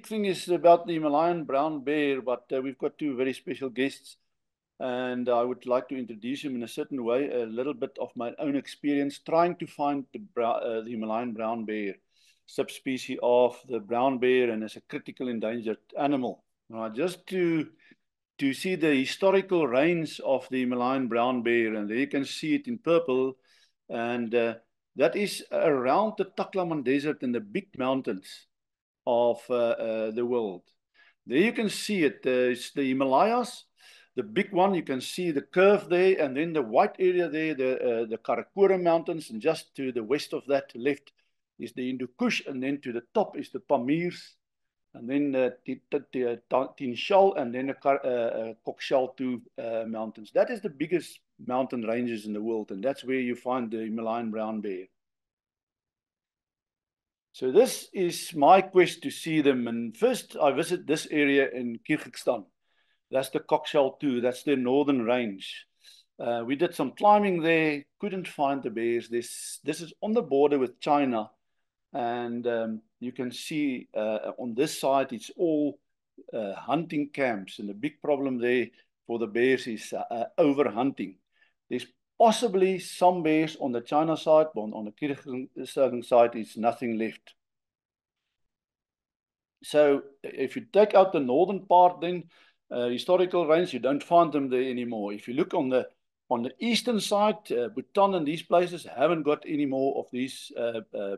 thing is about the Himalayan brown bear, but we've got two very special guests, and I would like to introduce him in a certain way, a little bit of my own experience trying to find the Himalayan brown bear, subspecies of the brown bear, and as a critical endangered animal. Now, just to see the historical range of the Himalayan brown bear, and there you can see it in purple, and that is around the Taklaman Desert and the big mountains of the world. There you can see it. It's the Himalayas, the big one. You can see the curve there, and then the white area there, the Karakoram Mountains, and just to the west of that, left, is the Hindu Kush, and then to the top is the Pamirs, and then Tin Shal, and then the Kokshal Mountains. That is the biggest mountain ranges in the world, and that's where you find the Himalayan brown bear. So this is my quest to see them. And first I visit this area in Kyrgyzstan. That's the Kokshal 2. That's their northern range. We did some climbing there, couldn't find the bears. This is on the border with China. And you can see on this side, it's all hunting camps. And the big problem there for the bears is overhunting. There's possibly some bears on the China side, but on the Kyrgyzstan side, it's nothing left. So if you take out the northern part, then historical range, you don't find them there anymore. If you look on the eastern side, Bhutan and these places haven't got any more of these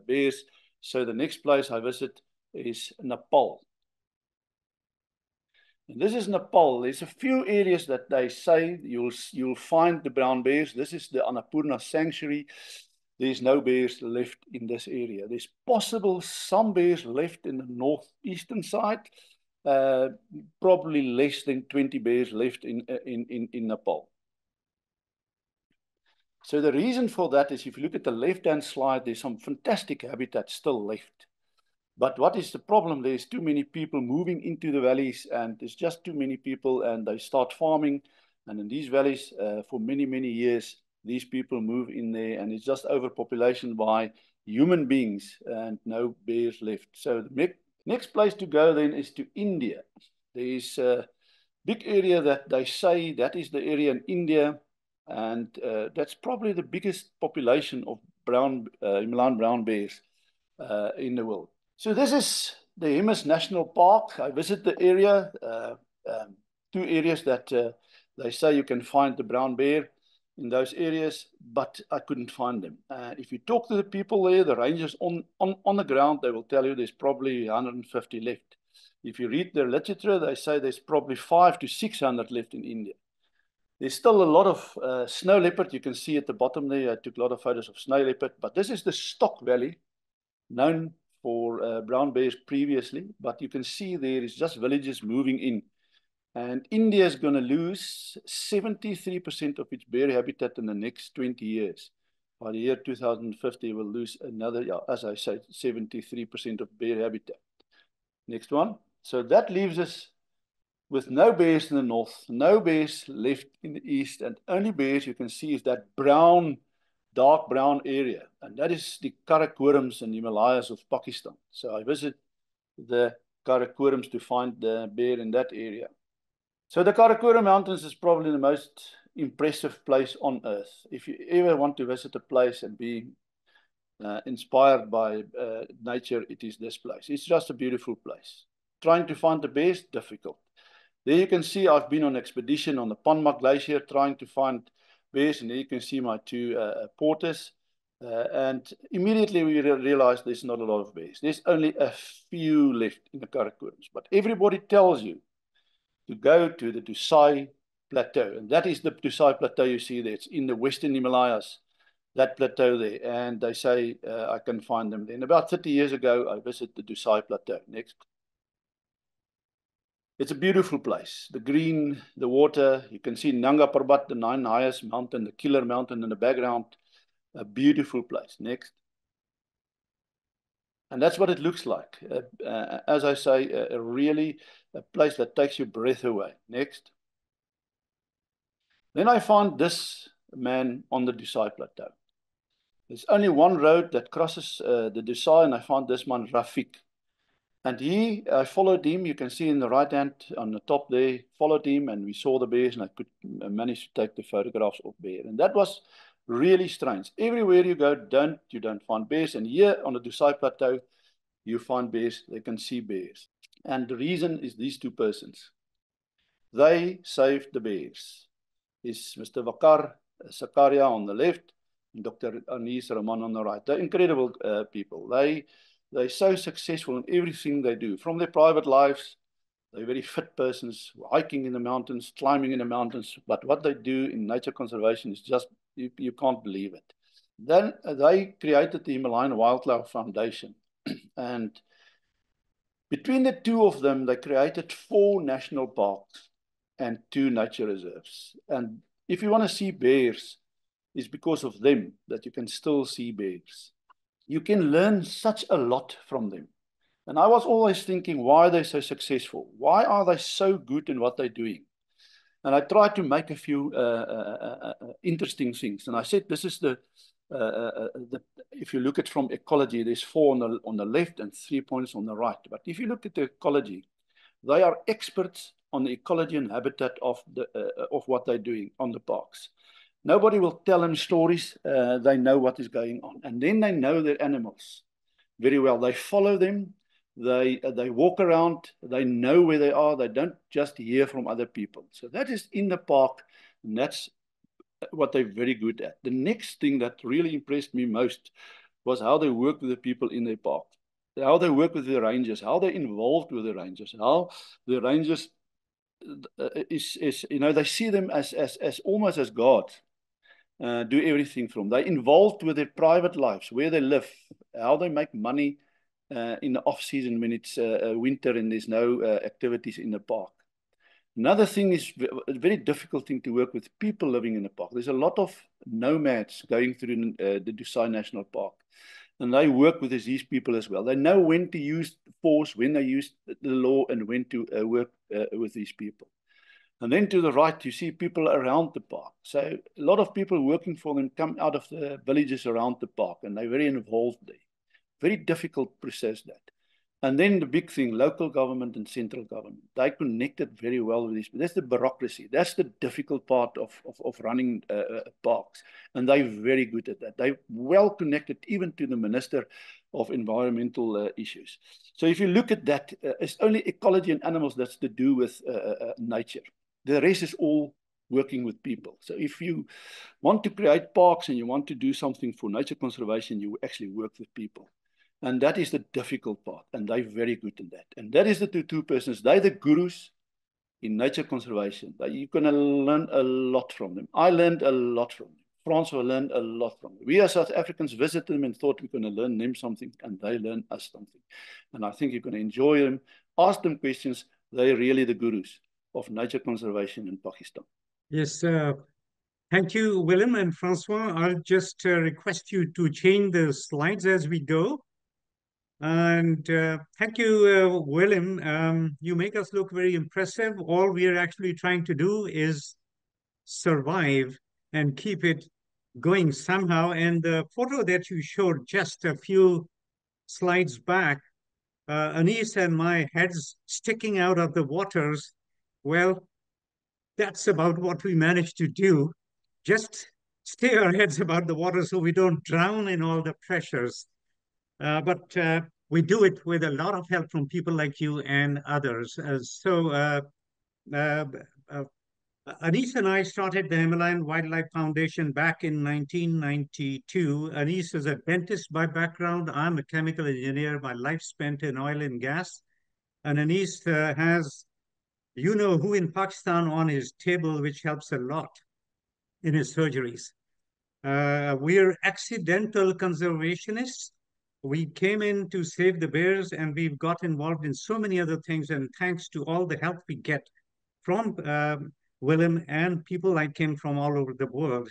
bears. So the next place I visit is Nepal. And this is Nepal. There's a few areas that they say you'll find the brown bears. This is the Annapurna Sanctuary. There's no bears left in this area. There's possible some bears left in the northeastern side. Probably less than 20 bears left in Nepal. So the reason for that is if you look at the left-hand slide, there's some fantastic habitat still left. But what is the problem? There's too many people moving into the valleys, and there's just too many people, and they start farming. And in these valleys, for many, many years, these people move in there, and it's just overpopulation by human beings and no bears left. So the next place to go then is to India. There's a big area that they say that is the area in India, and that's probably the biggest population of Himalayan brown bears in the world. So this is the Himalayas National Park. I visit the area, two areas that they say you can find the brown bear in those areas, but I couldn't find them. If you talk to the people there, the rangers on the ground, they will tell you there's probably 150 left. If you read their literature, they say there's probably 500 to 600 left in India. There's still a lot of snow leopard. You can see at the bottom there, I took a lot of photos of snow leopard, but this is the Stock Valley, known for brown bears previously, but you can see there is just villages moving in. And India is going to lose 73% of its bear habitat in the next 20 years. By the year 2050, we'll lose another, as I said, 73% of bear habitat. Next one. So that leaves us with no bears in the north, no bears left in the east, and only bears you can see is that brown, dark brown area. And that is the Karakorams and Himalayas of Pakistan. So I visit the Karakorams to find the bear in that area. So the Karakoram Mountains is probably the most impressive place on earth. If you ever want to visit a place and be inspired by nature, it is this place. It's just a beautiful place. Trying to find the bears, difficult. There you can see I've been on expedition on the Panmak Glacier trying to find bears, and there you can see my two porters. And immediately we realized there's not a lot of bears. There's only a few left in the Karakorams. But everybody tells you to go to the Dusai Plateau. And that is the Dusai Plateau you see there. It's in the Western Himalayas, that plateau there. And they say I can find them there. And about 30 years ago, I visited the Dusai Plateau. Next. It's a beautiful place. The green, the water. You can see Nanga Parbat, the 9th highest mountain, the Killer Mountain in the background. A beautiful place. Next. And that's what it looks like. As I say, really a place that takes your breath away. Next. Then I found this man on the Dusai Plateau. There's only one road that crosses the Dusai, and I found this man, Rafik. And I followed him. You can see in the right hand on the top there, followed him, and we saw the bears, and I managed to take the photographs of bear. And that was really strange. Everywhere you go, you don't find bears. And here on the Dusai Plateau, you find bears. They can see bears. And the reason is these two persons. They saved the bears. Is Mr. Vaqar, Zakaria on the left, and Dr. Rahman on the right. They're incredible people. They're so successful in everything they do. From their private lives, they're very fit persons, hiking in the mountains, climbing in the mountains. But what they do in nature conservation is just, you can't believe it. Then they created the Himalayan Wildlife Foundation. And between the two of them, they created 4 national parks and 2 nature reserves. And if you want to see bears, it's because of them that you can still see bears. You can learn such a lot from them. And I was always thinking, why are they so successful? Why are they so good in what they're doing? And I tried to make a few interesting things. And I said, this is if you look at from ecology, there's 4 on the left and 3 points on the right. But if you look at the ecology, they are experts on the ecology and habitat of what they're doing on the parks. Nobody will tell them stories. They know what is going on. And then they know their animals very well. They follow them. They walk around. They know where they are. They don't just hear from other people. So that is in the park, and that's what they're very good at. The next thing that really impressed me most was how they work with the people in their park, how they work with the rangers, how they're involved with the rangers, how the rangers they see them as almost as gods. Do everything from. They're involved with their private lives, where they live, how they make money in the off season when it's winter and there's no activities in the park. Another thing is a very difficult thing to work with people living in the park. There's a lot of nomads going through the Dusai National Park, and they work with these people as well. They know when to use force, when they use the law, and when to work with these people. And then to the right, you see people around the park. So a lot of people working for them come out of the villages around the park, and they're very involved there. Very difficult process that. And then the big thing, local government and central government. They connected very well with this. That's the bureaucracy. That's the difficult part of running parks. And they're very good at that. They're well connected even to the Minister of Environmental Issues. So if you look at that, it's only ecology and animals that's to do with nature. The rest is all working with people. So if you want to create parks and you want to do something for nature conservation, you actually work with people. And that is the difficult part. And they're very good in that. And that is the two persons. They're the gurus in nature conservation. You're going to learn a lot from them. I learned a lot from them. Francois learned a lot from them. We as South Africans visited them and thought we're going to learn them something, and they learn us something. And I think you're going to enjoy them. Ask them questions. They're really the gurus of nature conservation in Pakistan. Yes, thank you, Willem and Francois. I'll just request you to change the slides as we go. And thank you, Willem. You make us look very impressive. All we are actually trying to do is survive and keep it going somehow. And the photo that you showed just a few slides back, Anis and my heads sticking out of the waters, well, that's about what we managed to do. Just stay our heads above the water so we don't drown in all the pressures. But we do it with a lot of help from people like you and others. Anis and I started the Himalayan Wildlife Foundation back in 1992. Anis is a dentist by background. I'm a chemical engineer, my life spent in oil and gas. And Anis has, you know who in Pakistan on his table, which helps a lot in his surgeries. We're accidental conservationists. We came in to save the bears, and we've got involved in so many other things. And thanks to all the help we get from Willem and people like him from all over the world.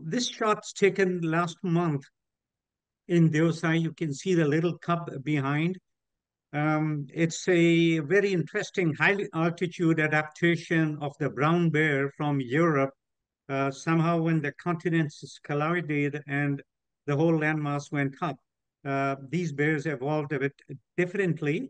This shot's taken last month in Deosai. You can see the little cub behind. It's a very interesting high altitude adaptation of the brown bear from Europe. Somehow when the continents collided and the whole landmass went up, these bears evolved a bit differently.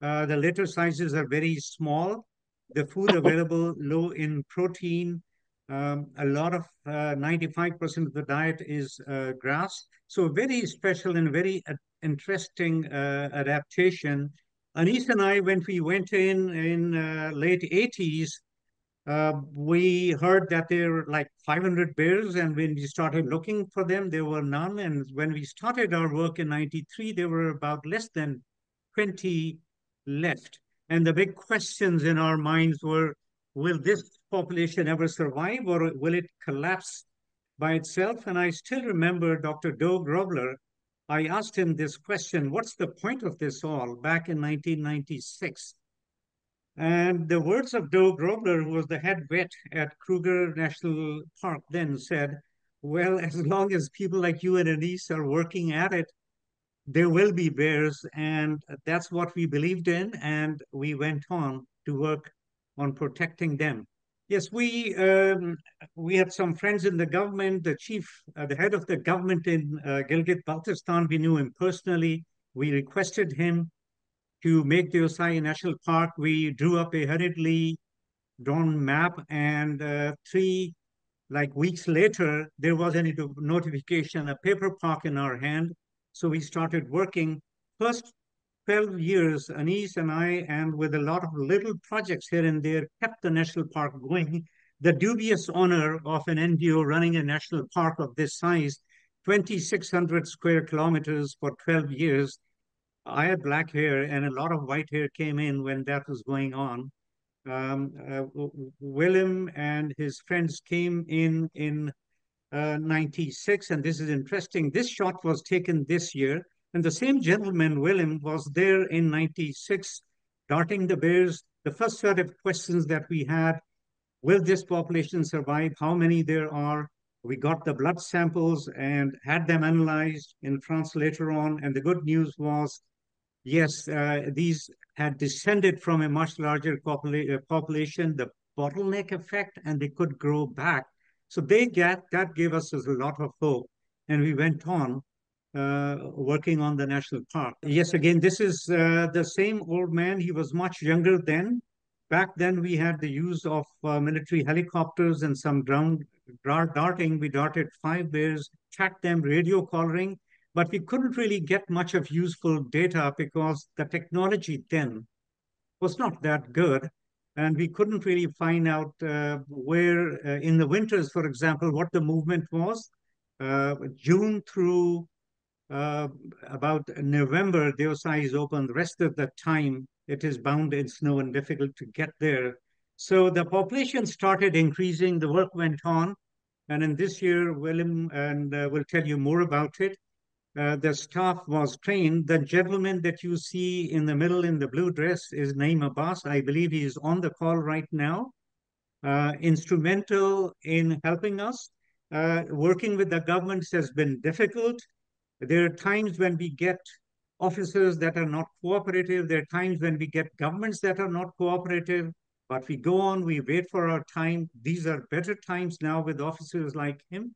The litter sizes are very small. The food available low in protein. A lot of 95% of the diet is grass. So very special and very interesting adaptation. Anis and I, when we went in late 80s, we heard that there were like 500 bears, and when we started looking for them, there were none. And when we started our work in 93, there were about less than 20 left. And the big questions in our minds were, will this population ever survive, or will it collapse by itself? And I still remember Dr. Doe Grobler. I asked him this question, what's the point of this all, back in 1996? And the words of Doe Grobler, who was the head vet at Kruger National Park, then said, well, as long as people like you and Anise are working at it, there will be bears. And that's what we believed in. And we went on to work on protecting them. Yes, we had some friends in the government, the chief, the head of the government in Gilgit-Baltistan. We knew him personally. We requested him to make the Osai National Park. We drew up a hurriedly drawn map, and 3 weeks later, there was a notification, a paper park in our hand. So we started working. First 12 years, Anis and I, and with a lot of little projects here and there, kept the national park going. The dubious honor of an NGO running a national park of this size, 2,600 square kilometers for 12 years. I had black hair, and a lot of white hair came in when that was going on. Willem and his friends came in 96, and this is interesting. This shot was taken this year, and the same gentleman, Willem, was there in 96, darting the bears. The first set of questions that we had, will this population survive? How many there are? We got the blood samples and had them analyzed in France later on, and the good news was, yes, these had descended from a much larger population, the bottleneck effect, and they could grow back. So that gave us a lot of hope. And we went on working on the national park. Yes, again, this is the same old man. He was much younger then. Back then, we had the use of military helicopters and some ground darting. We darted 5 bears, tracked them, radio collaring, but we couldn't really get much of useful data because the technology then was not that good. And we couldn't really find out where, in the winters, for example, what the movement was. June through about November, the Osai is open. The rest of the time, it is bound in snow and difficult to get there. So the population started increasing, the work went on. And in this year, Willem and will tell you more about it. The staff was trained. The gentleman that you see in the middle in the blue dress is Naeem Abbas. I believe he is on the call right now. Instrumental in helping us. Working with the governments has been difficult. There are times when we get officers that are not cooperative. There are times when we get governments that are not cooperative. But we go on, we wait for our time. These are better times now with officers like him.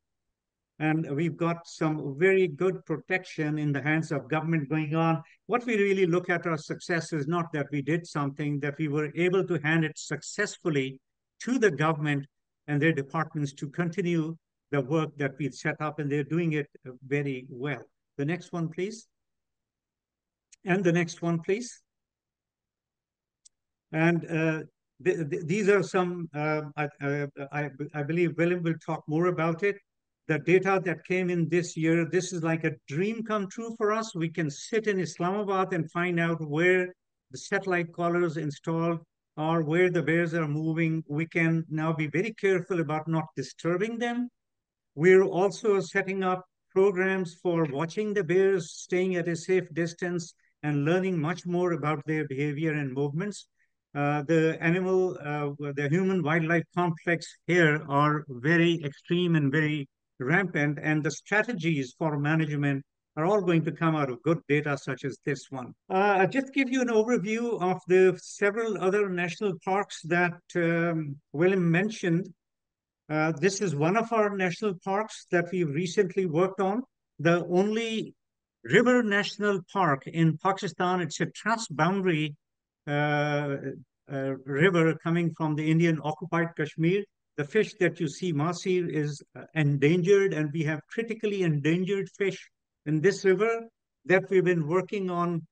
And we've got some very good protection in the hands of government going on. What we really look at our success is not that we did something, that we were able to hand it successfully to the government and their departments to continue the work that we've set up, and they're doing it very well. The next one, please. And the next one, please. And these are some, I believe Willem will talk more about it. The data that came in this year, this is like a dream come true for us. We can sit in Islamabad and find out where the satellite collars installed are, where the bears are moving. We can now be very careful about not disturbing them. We're also setting up programs for watching the bears, staying at a safe distance, and learning much more about their behavior and movements. The human wildlife complex here are very extreme and very rampant, and the strategies for management are all going to come out of good data such as this one. I'll just give you an overview of the several other national parks that Willem mentioned. This is one of our national parks that we've recently worked on. The only river national park in Pakistan. It's a transboundary river coming from the Indian occupied Kashmir. The fish that you see, Masir, is endangered, and we have critically endangered fish in this river that we've been working on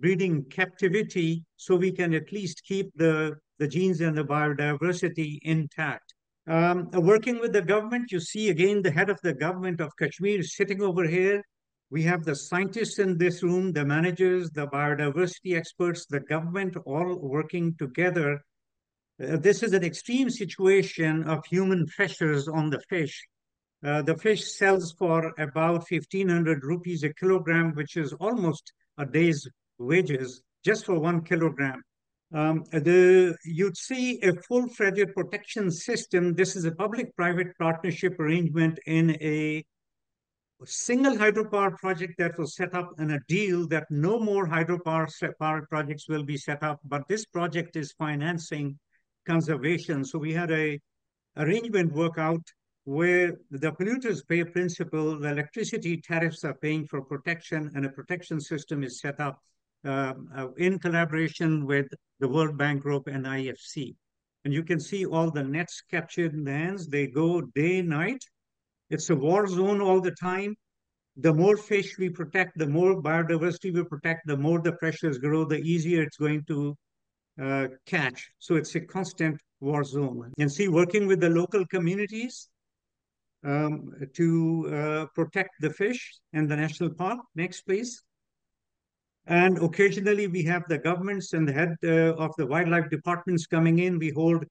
breeding captivity so we can at least keep the genes and the biodiversity intact. Working with the government, you see again the head of the government of Kashmir sitting over here. We have the scientists in this room, the managers, the biodiversity experts, the government all working together. This is an extreme situation of human pressures on the fish. The fish sells for about 1,500 rupees a kilogram, which is almost a day's wages just for 1 kilogram. You'd see a full-fledged protection system. This is a public-private partnership arrangement in a single hydropower project that was set up in a deal that no more hydropower projects will be set up, but this project is financing conservation. So we had a arrangement work out where the polluters pay principle, the electricity tariffs are paying for protection, and a protection system is set up in collaboration with the World Bank Group and IFC. And you can see all the nets captured in the hands. They go day, night. It's a war zone all the time. The more fish we protect, the more biodiversity we protect, the more the pressures grow, the easier it's going to catch. So it's a constant war zone. And see, working with the local communities to protect the fish and the national park. Next, please. And occasionally we have the governments and the head of the wildlife departments coming in. We hold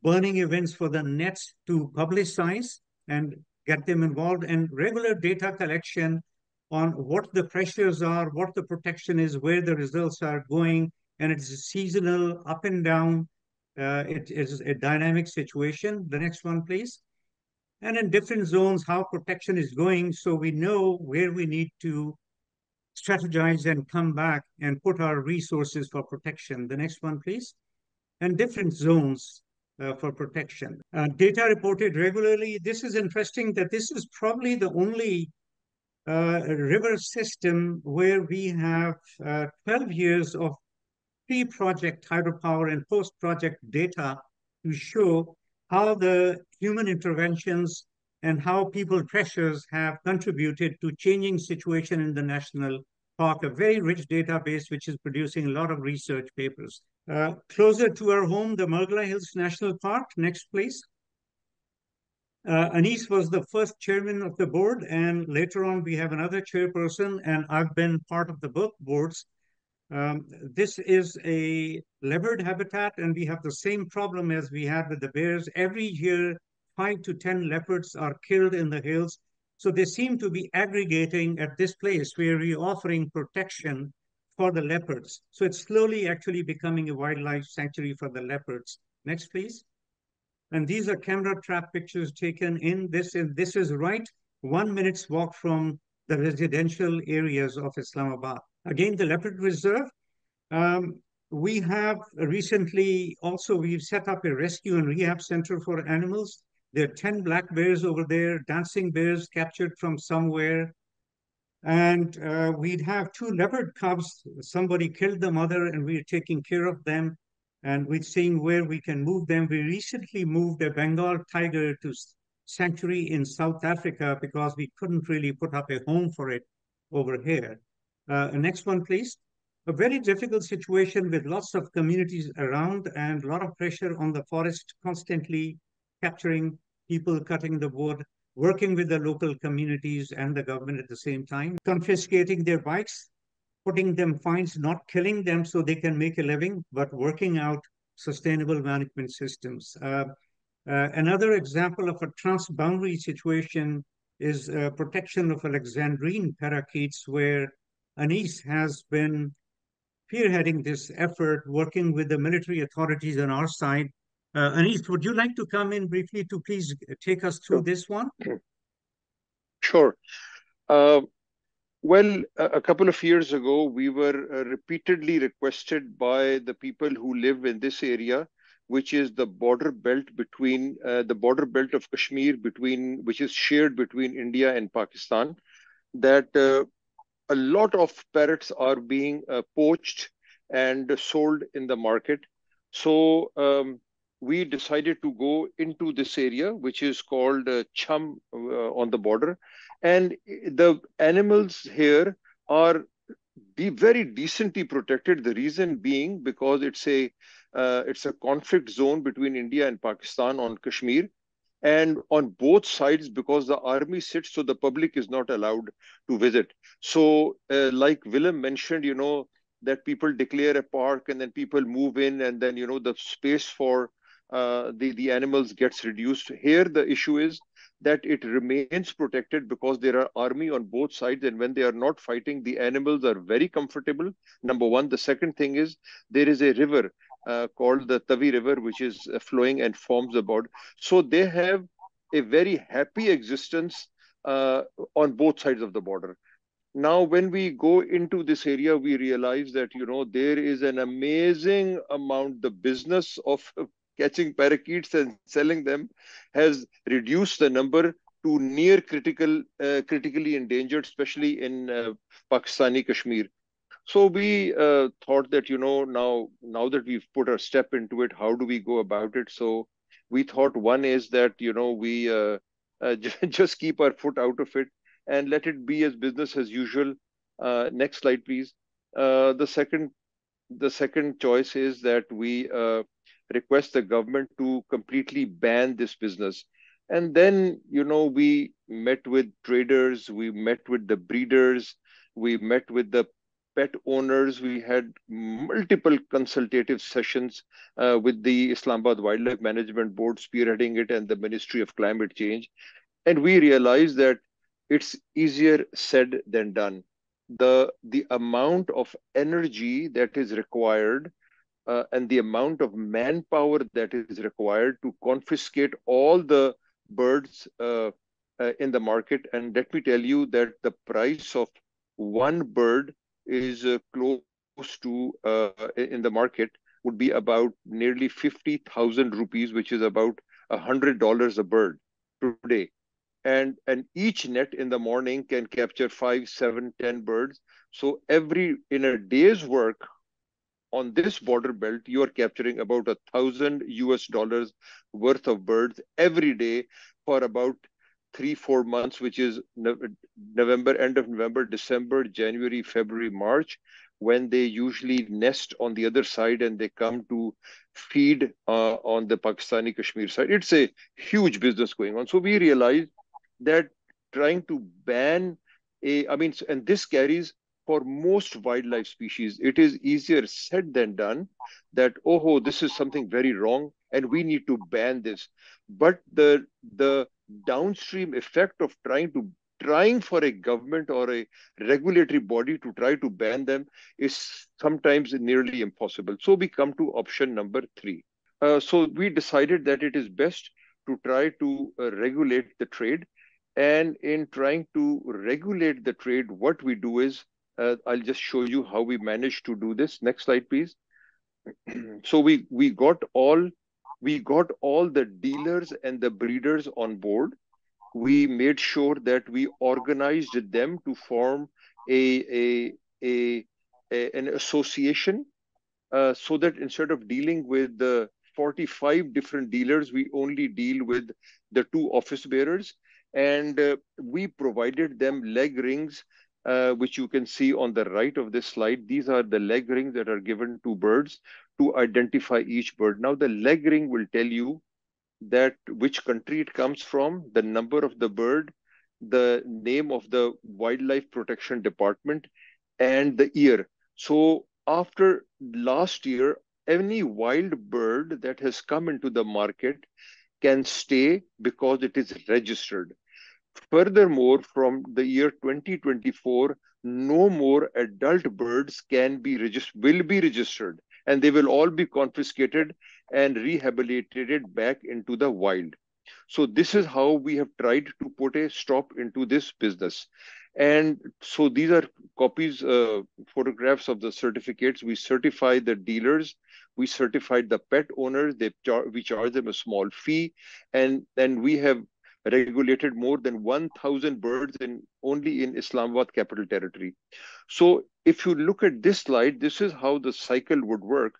burning events for the nets to publicize and get them involved, and regular data collection on what the pressures are, what the protection is, where the results are going, and it's seasonal, up and down. It is a dynamic situation. The next one, please. And in different zones, how protection is going, so we know where we need to strategize and come back and put our resources for protection. The next one, please. And different zones for protection. Data reported regularly. This is interesting that this is probably the only river system where we have 12 years of pre-project hydropower and post-project data to show how the human interventions and how people pressures have contributed to changing situation in the national park, a very rich database which is producing a lot of research papers. Closer to our home, the Margla Hills National Park. Next, please. Anis was the first chairman of the board, and later on we have another chairperson, and I've been part of the both boards. This is a leopard habitat, and we have the same problem as we had with the bears. Every year, 5 to 10 leopards are killed in the hills. So they seem to be aggregating at this place where we're offering protection for the leopards. So it's slowly actually becoming a wildlife sanctuary for the leopards. Next, please. And these are camera trap pictures taken in this. And this is right 1 minute's walk from the residential areas of Islamabad. Again, the leopard reserve. We have recently also, we've set up a rescue and rehab center for animals. There are 10 black bears over there, dancing bears captured from somewhere. And we'd have 2 leopard cubs. Somebody killed the mother and we're taking care of them. And we're seeing where we can move them. We recently moved a Bengal tiger to sanctuary in South Africa because we couldn't really put up a home for it over here. Next one, please. A very difficult situation with lots of communities around and a lot of pressure on the forest, constantly capturing people, cutting the wood, working with the local communities and the government at the same time, confiscating their bikes, putting them fines, not killing them so they can make a living, but working out sustainable management systems. Another example of a transboundary situation is protection of Alexandrine parakeets, where Anis has been spearheading this effort, working with the military authorities on our side. Anis, would you like to come in briefly to please take us through this one? Sure. Well, a couple of years ago, we were repeatedly requested by the people who live in this area, which is the border belt between the border belt of Kashmir, which is shared between India and Pakistan, that a lot of parrots are being poached and sold in the market. So we decided to go into this area, which is called Cham on the border. And the animals here are very decently protected. The reason being because it's a conflict zone between India and Pakistan on Kashmir, and on both sides because the army sits, so the public is not allowed to visit. So like Willem mentioned, that people declare a park and then people move in, and then the space for the animals gets reduced. Here the issue is that it remains protected because there are army on both sides, and when they are not fighting, the animals are very comfortable, number one. The second thing is there is a river called the Tavi River, which is flowing and forms the border. So they have a very happy existence uh, on both sides of the border. Now, when we go into this area, we realize that, there is an amazing amount, the business of catching parakeets and selling them has reduced the number to near critically endangered, especially in Pakistani Kashmir. So we thought that, now that we've put our step into it, how do we go about it? So we thought one is that, we just keep our foot out of it and let it be as business as usual. Next slide, please. The second choice is that we request the government to completely ban this business. And then, we met with traders, we met with the breeders, we met with the pet owners. We had multiple consultative sessions with the Islamabad Wildlife Management Board spearheading it and the Ministry of Climate Change. And we realized that it's easier said than done. The amount of energy that is required and the amount of manpower that is required to confiscate all the birds in the market. And let me tell you that the price of one bird is close to in the market would be about nearly 50,000 rupees, which is about $100 a bird today. And each net in the morning can capture 5, 7, 10 birds. So in a day's work on this border belt, you are capturing about $1,000 worth of birds every day for about 3, 4 months, which is November, end of November, December, January, February, March, when they usually nest on the other side and they come to feed on the Pakistani Kashmir side. It's a huge business going on. So we realized that trying to ban and this carries for most wildlife species, it is easier said than done that, oh, this is something very wrong and we need to ban this. But the downstream effect of trying for a government or a regulatory body to try to ban them is sometimes nearly impossible. So we come to option number 3. So we decided that it is best to try to regulate the trade. And in trying to regulate the trade, what we do is, I'll just show you how we managed to do this. Next slide, please. So we got all the dealers and the breeders on board. We made sure that we organized them to form a, a, an association so that instead of dealing with the 45 different dealers, we only deal with the 2 office bearers. And we provided them leg rings, which you can see on the right of this slide. These are the leg rings that are given to birds to identify each bird. Now, the leg ring will tell you that which country it comes from, the number of the bird, the name of the wildlife protection department, and the year. So after last year, any wild bird that has come into the market can stay because it is registered. Furthermore, from the year 2024, no more adult birds will be registered, and they will all be confiscated and rehabilitated back into the wild. So this is how we have tried to put a stop into this business. And so these are copies, photographs of the certificates. We certify the dealers, we certified the pet owners, we charge them a small fee, and then we have regulated more than 1,000 birds only in Islamabad Capital Territory. So if you look at this slide, this is how the cycle would work,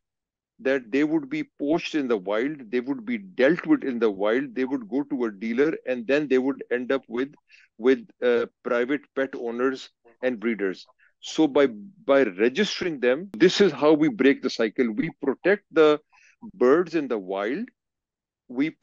that they would be poached in the wild, they would be dealt with in the wild, they would go to a dealer, and then they would end up with private pet owners and breeders. So by registering them, this is how we break the cycle. We protect the birds in the wild. We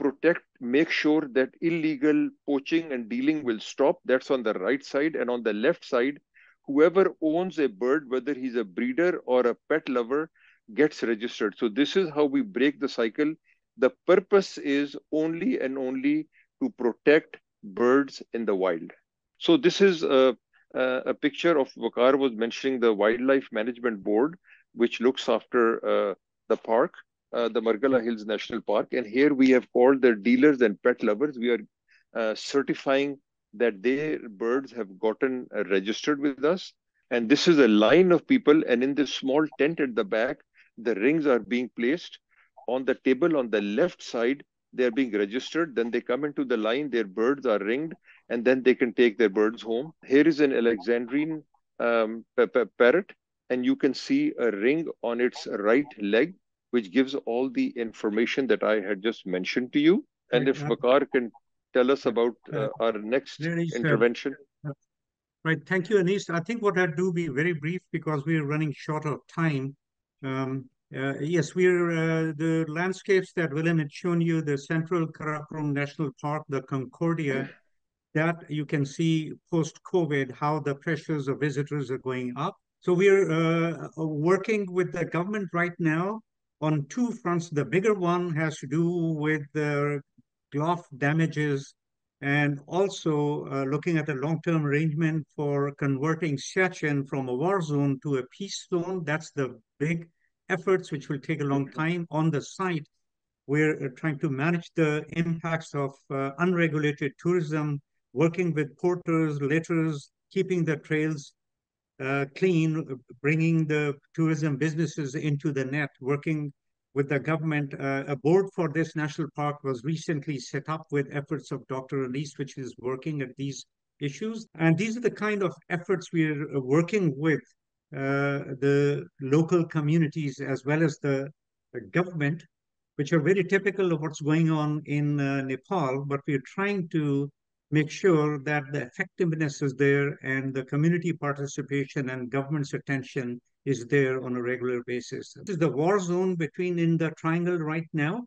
make sure that illegal poaching and dealing will stop. That's on the right side. And on the left side, whoever owns a bird, whether he's a breeder or a pet lover, gets registered. So this is how we break the cycle. The purpose is only and only to protect birds in the wild. So this is a picture of Vaqar was mentioning the Wildlife Management Board, which looks after the park, the Margala Hills National Park. And here we have called the dealers and pet lovers. We are certifying that their birds have gotten registered with us. And this is a line of people. And in this small tent at the back, the rings are being placed. On the table on the left side, they're being registered. Then they come into the line, their birds are ringed, and then they can take their birds home. Here is an Alexandrine parrot, and you can see a ring on its right leg, which gives all the information that I had just mentioned to you. And if Vaqar can tell us about our next intervention. Right. Thank you, Anis. I think what I'd do be very brief because we're running short of time. Yes, we're the landscapes that Willem had shown you, the Central Karakoram National Park, the Concordia, that you can see post-COVID, how the pressures of visitors are going up. So we're working with the government right now on two fronts. The bigger one has to do with the cloth damages and also looking at a long-term arrangement for converting Siachen from a war zone to a peace zone. That's the big efforts, which will take a long time. On the site, we're trying to manage the impacts of unregulated tourism, working with porters, litters, keeping the trails clean, bringing the tourism businesses into the net, working with the government. A board for this national park was recently set up with efforts of Dr. Anis, which is working at these issues. And these are the kind of efforts we're working with the local communities as well as the government, which are very typical of what's going on in Nepal, but we're trying to make sure that the effectiveness is there and the community participation and government's attention is there on a regular basis. This is the war zone in the triangle right now,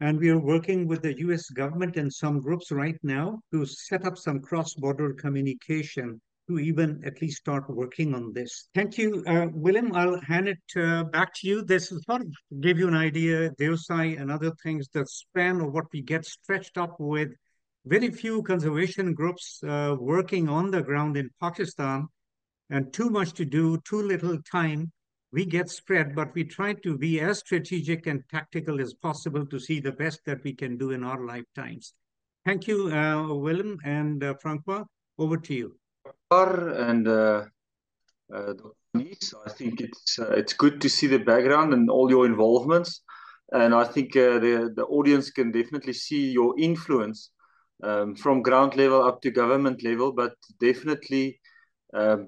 and we are working with the US government and some groups right now to set up some cross-border communication to even at least start working on this. Thank you, Willem. I'll hand it back to you. This is sort of give you an idea, Deosai and other things, the span of what we get stretched up with. Very few conservation groups working on the ground in Pakistan, and too much to do, too little time. We get spread, but we try to be as strategic and tactical as possible to see the best that we can do in our lifetimes. Thank you, Willem and Francois. Over to you. And Dr. Anis, I think it's good to see the background and all your involvements, and I think the audience can definitely see your influence from ground level up to government level, but definitely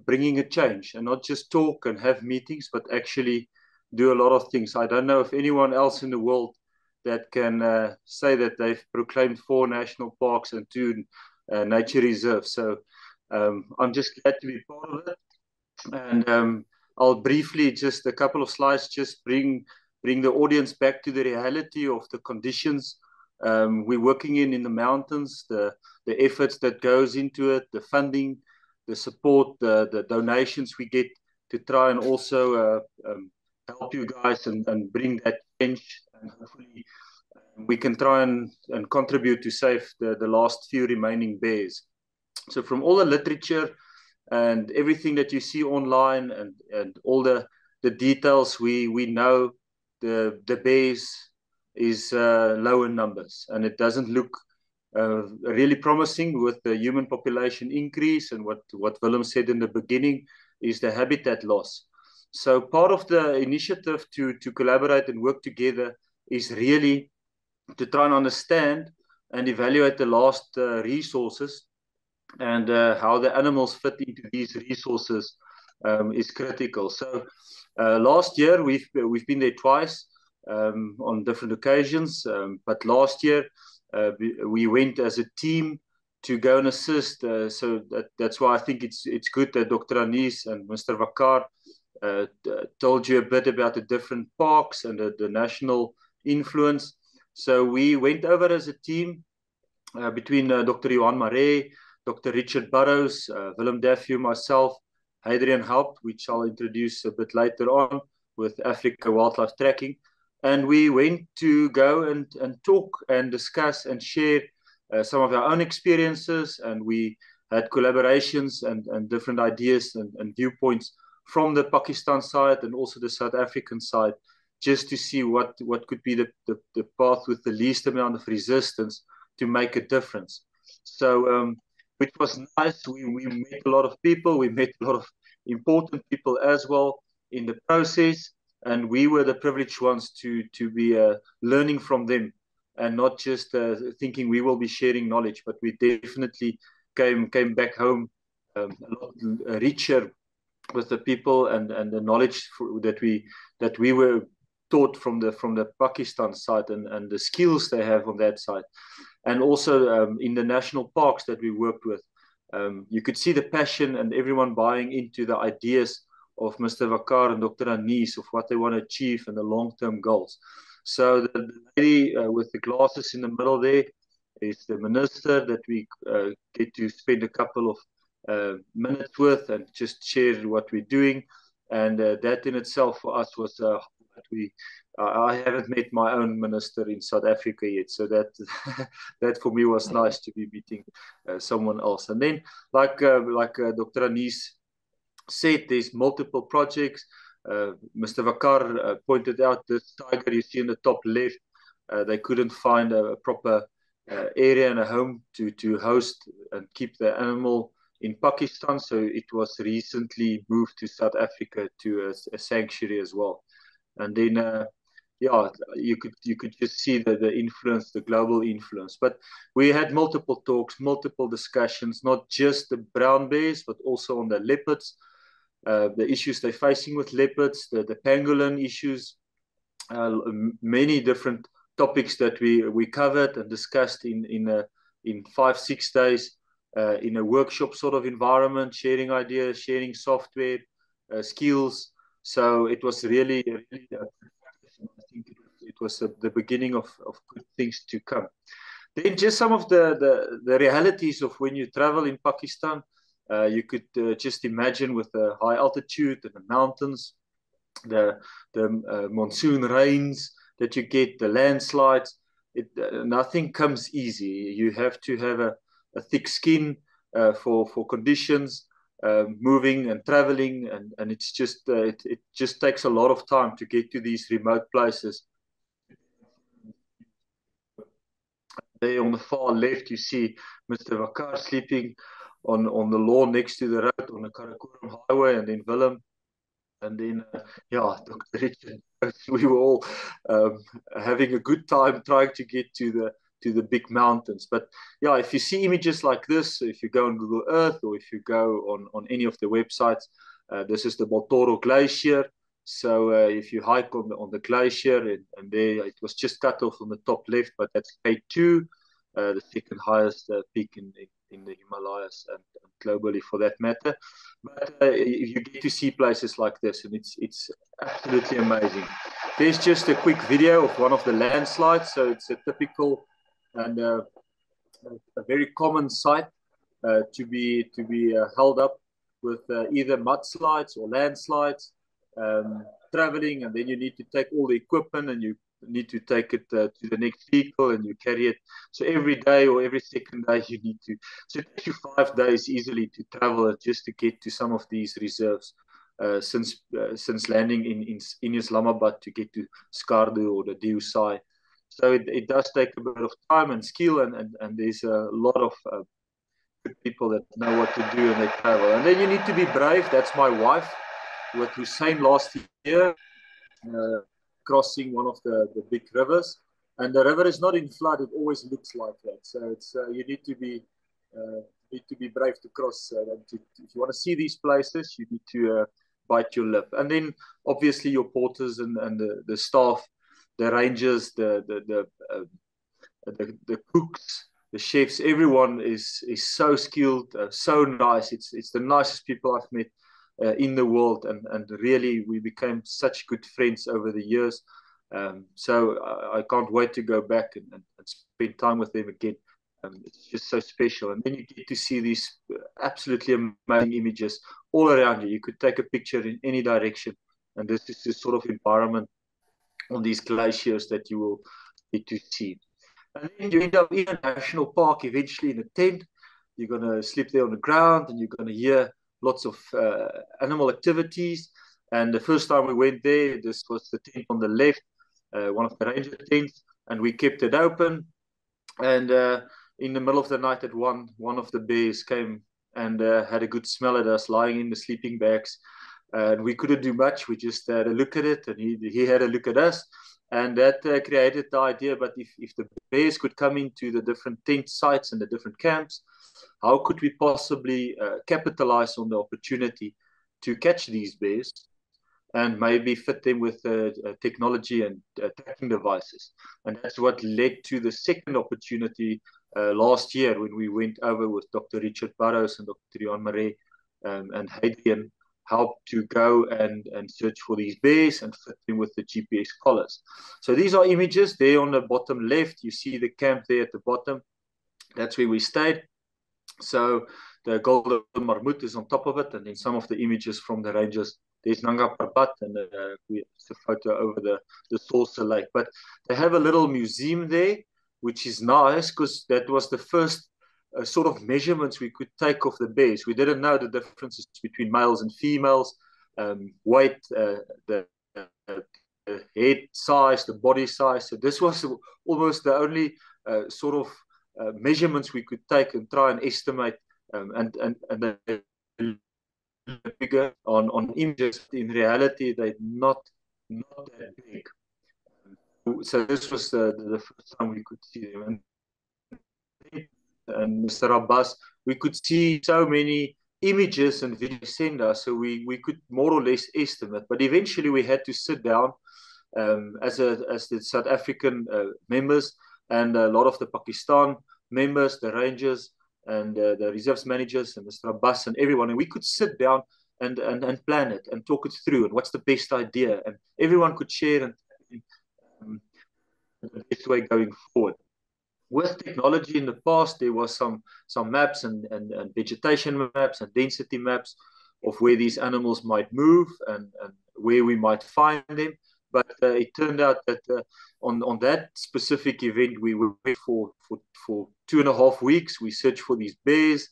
bringing a change and not just talk and have meetings, but actually do a lot of things. I don't know if anyone else in the world that can say that they've proclaimed 4 national parks and 2 nature reserves. So I'm just glad to be part of it. And I'll briefly, just a couple of slides, just bring the audience back to the reality of the conditions we're working in the mountains, the efforts that goes into it, the funding, the support, the donations we get to try and also help you guys and bring that change. And hopefully we can try and contribute to save the last few remaining bears. So from all the literature and everything that you see online and all the details, we know the bears is low in numbers, and it doesn't look really promising with the human population increase, and what Willem said in the beginning is the habitat loss. So part of the initiative to collaborate and work together is really to try and understand and evaluate the last resources, and how the animals fit into these resources is critical. So last year we've been there twice on different occasions, but last year we went as a team to go and assist. So that's why I think it's good that Dr. Anis and Mr. Vaqar told you a bit about the different parks and the national influence. So we went over as a team between Dr. Johan Marais, Dr. Richard Burrows, Willem Daffue, myself, Hadrian Haupt, which I'll introduce a bit later on with Africa Wildlife Tracking. And we went to go and talk and discuss and share some of our own experiences. And we had collaborations and different ideas and viewpoints from the Pakistan side and also the South African side, just to see what could be the path with the least amount of resistance to make a difference. So which was nice. We met a lot of people. We met a lot of important people as well in the process, and we were the privileged ones to be learning from them, and not just thinking we will be sharing knowledge, but we definitely came back home a lot richer with the people and the knowledge that we were taught from the Pakistan side, and the skills they have on that side. And also in the national parks that we worked with, you could see the passion and everyone buying into the ideas of Mr. Vaqar and Dr. Anis of what they want to achieve and the long-term goals. So the lady with the glasses in the middle there is the minister that we get to spend a couple of minutes with and just share what we're doing. And that in itself for us was I haven't met my own minister in South Africa yet, so that that for me was nice to be meeting someone else. And then, like Dr. Anis said, there's multiple projects. Mr. Vaqar pointed out this tiger you see in the top left. They couldn't find a proper area and a home to host and keep the animal in Pakistan, so it was recently moved to South Africa to a sanctuary as well. And then, yeah, you could just see the influence, the global influence. But we had multiple talks, multiple discussions, not just the brown bears, but also on the leopards, the issues they're facing with leopards, the pangolin issues, many different topics that we covered and discussed in 5-6 days in a workshop sort of environment, sharing ideas, sharing software, skills. So it was really I think it was the beginning of good things to come. Then just some of the realities of when you travel in Pakistan. You could just imagine with the high altitude and the mountains, the monsoon rains that you get, the landslides. Nothing comes easy. You have to have a thick skin for conditions. Moving and traveling, and it's just it just takes a lot of time to get to these remote places. There on the far left, you see Mr. Vaqar sleeping on the lawn next to the road on the Karakoram Highway, and then Willem, and then yeah, Dr. Richard. We were all having a good time trying to get to the big mountains. But yeah, if you see images like this, if you go on Google Earth or if you go on any of the websites, this is the Baltoro Glacier. So if you hike on the glacier, and there it was just cut off on the top left, but that's K2, the second highest peak in the Himalayas and globally for that matter. But you get to see places like this, and it's absolutely amazing. There's just a quick video of one of the landslides. So it's a typical and a very common site to be held up with either mudslides or landslides, traveling, and then you need to take all the equipment and you need to take it to the next vehicle and you carry it. So every day or every second day you need to. So it takes you 5 days easily to travel just to get to some of these reserves. Since landing in Islamabad to get to Skardu or the Diusai. So it does take a bit of time and skill, and there's a lot of good people that know what to do and they travel. And then you need to be brave. That's my wife with Hussein last year, crossing one of the big rivers. And the river is not in flood; it always looks like that. So it's you need to be brave to cross. If you want to see these places, you need to bite your lip. And then obviously your porters and the staff, the rangers, the cooks, the chefs, everyone is so skilled, so nice. It's the nicest people I've met in the world, and really we became such good friends over the years. So I can't wait to go back and spend time with them again. It's just so special. And then you get to see these absolutely amazing images all around you. You could take a picture in any direction. And this is the sort of environment on these glaciers that you will get to see. And then you end up in a national park, eventually in a tent. You're going to sleep there on the ground, and you're going to hear lots of animal activities. And the first time we went there, this was the tent on the left, one of the ranger tents, and we kept it open. And in the middle of the night, one of the bears came and had a good smell at us lying in the sleeping bags. And we couldn't do much. We just had a look at it, and he had a look at us. And that created the idea, but if the bears could come into the different tent sites and the different camps, how could we possibly capitalize on the opportunity to catch these bears and maybe fit them with technology and tracking devices? And that's what led to the second opportunity last year when we went over with Dr. Richard Burrows and Dr. Jan Marais and Hadrian, help to go and search for these bears and fit them with the GPS collars. So these are images there on the bottom left. You see the camp there at the bottom. That's where we stayed. So the golden marmot is on top of it, and then some of the images from the rangers. There's Nanga Parbat, and it's a photo over the Saucer Lake. But they have a little museum there, which is nice because that was the first sort of measurements we could take of the bears. We didn't know the differences between males and females, weight, the head size, the body size. So this was almost the only sort of measurements we could take and try and estimate, and the bigger on images. In reality, they're not that big. So this was the first time we could see them. And Mr. Abbas, we could see so many images and videos send us, so we could more or less estimate. But eventually we had to sit down as the South African members and a lot of the Pakistan members, the rangers and the reserves managers and Mr. Abbas and everyone, and we could sit down and plan it and talk it through and what's the best idea, and everyone could share and the best way going forward. With technology in the past, there was some maps and vegetation maps and density maps of where these animals might move and where we might find them. But it turned out that on that specific event, we were for 2.5 weeks. We searched for these bears,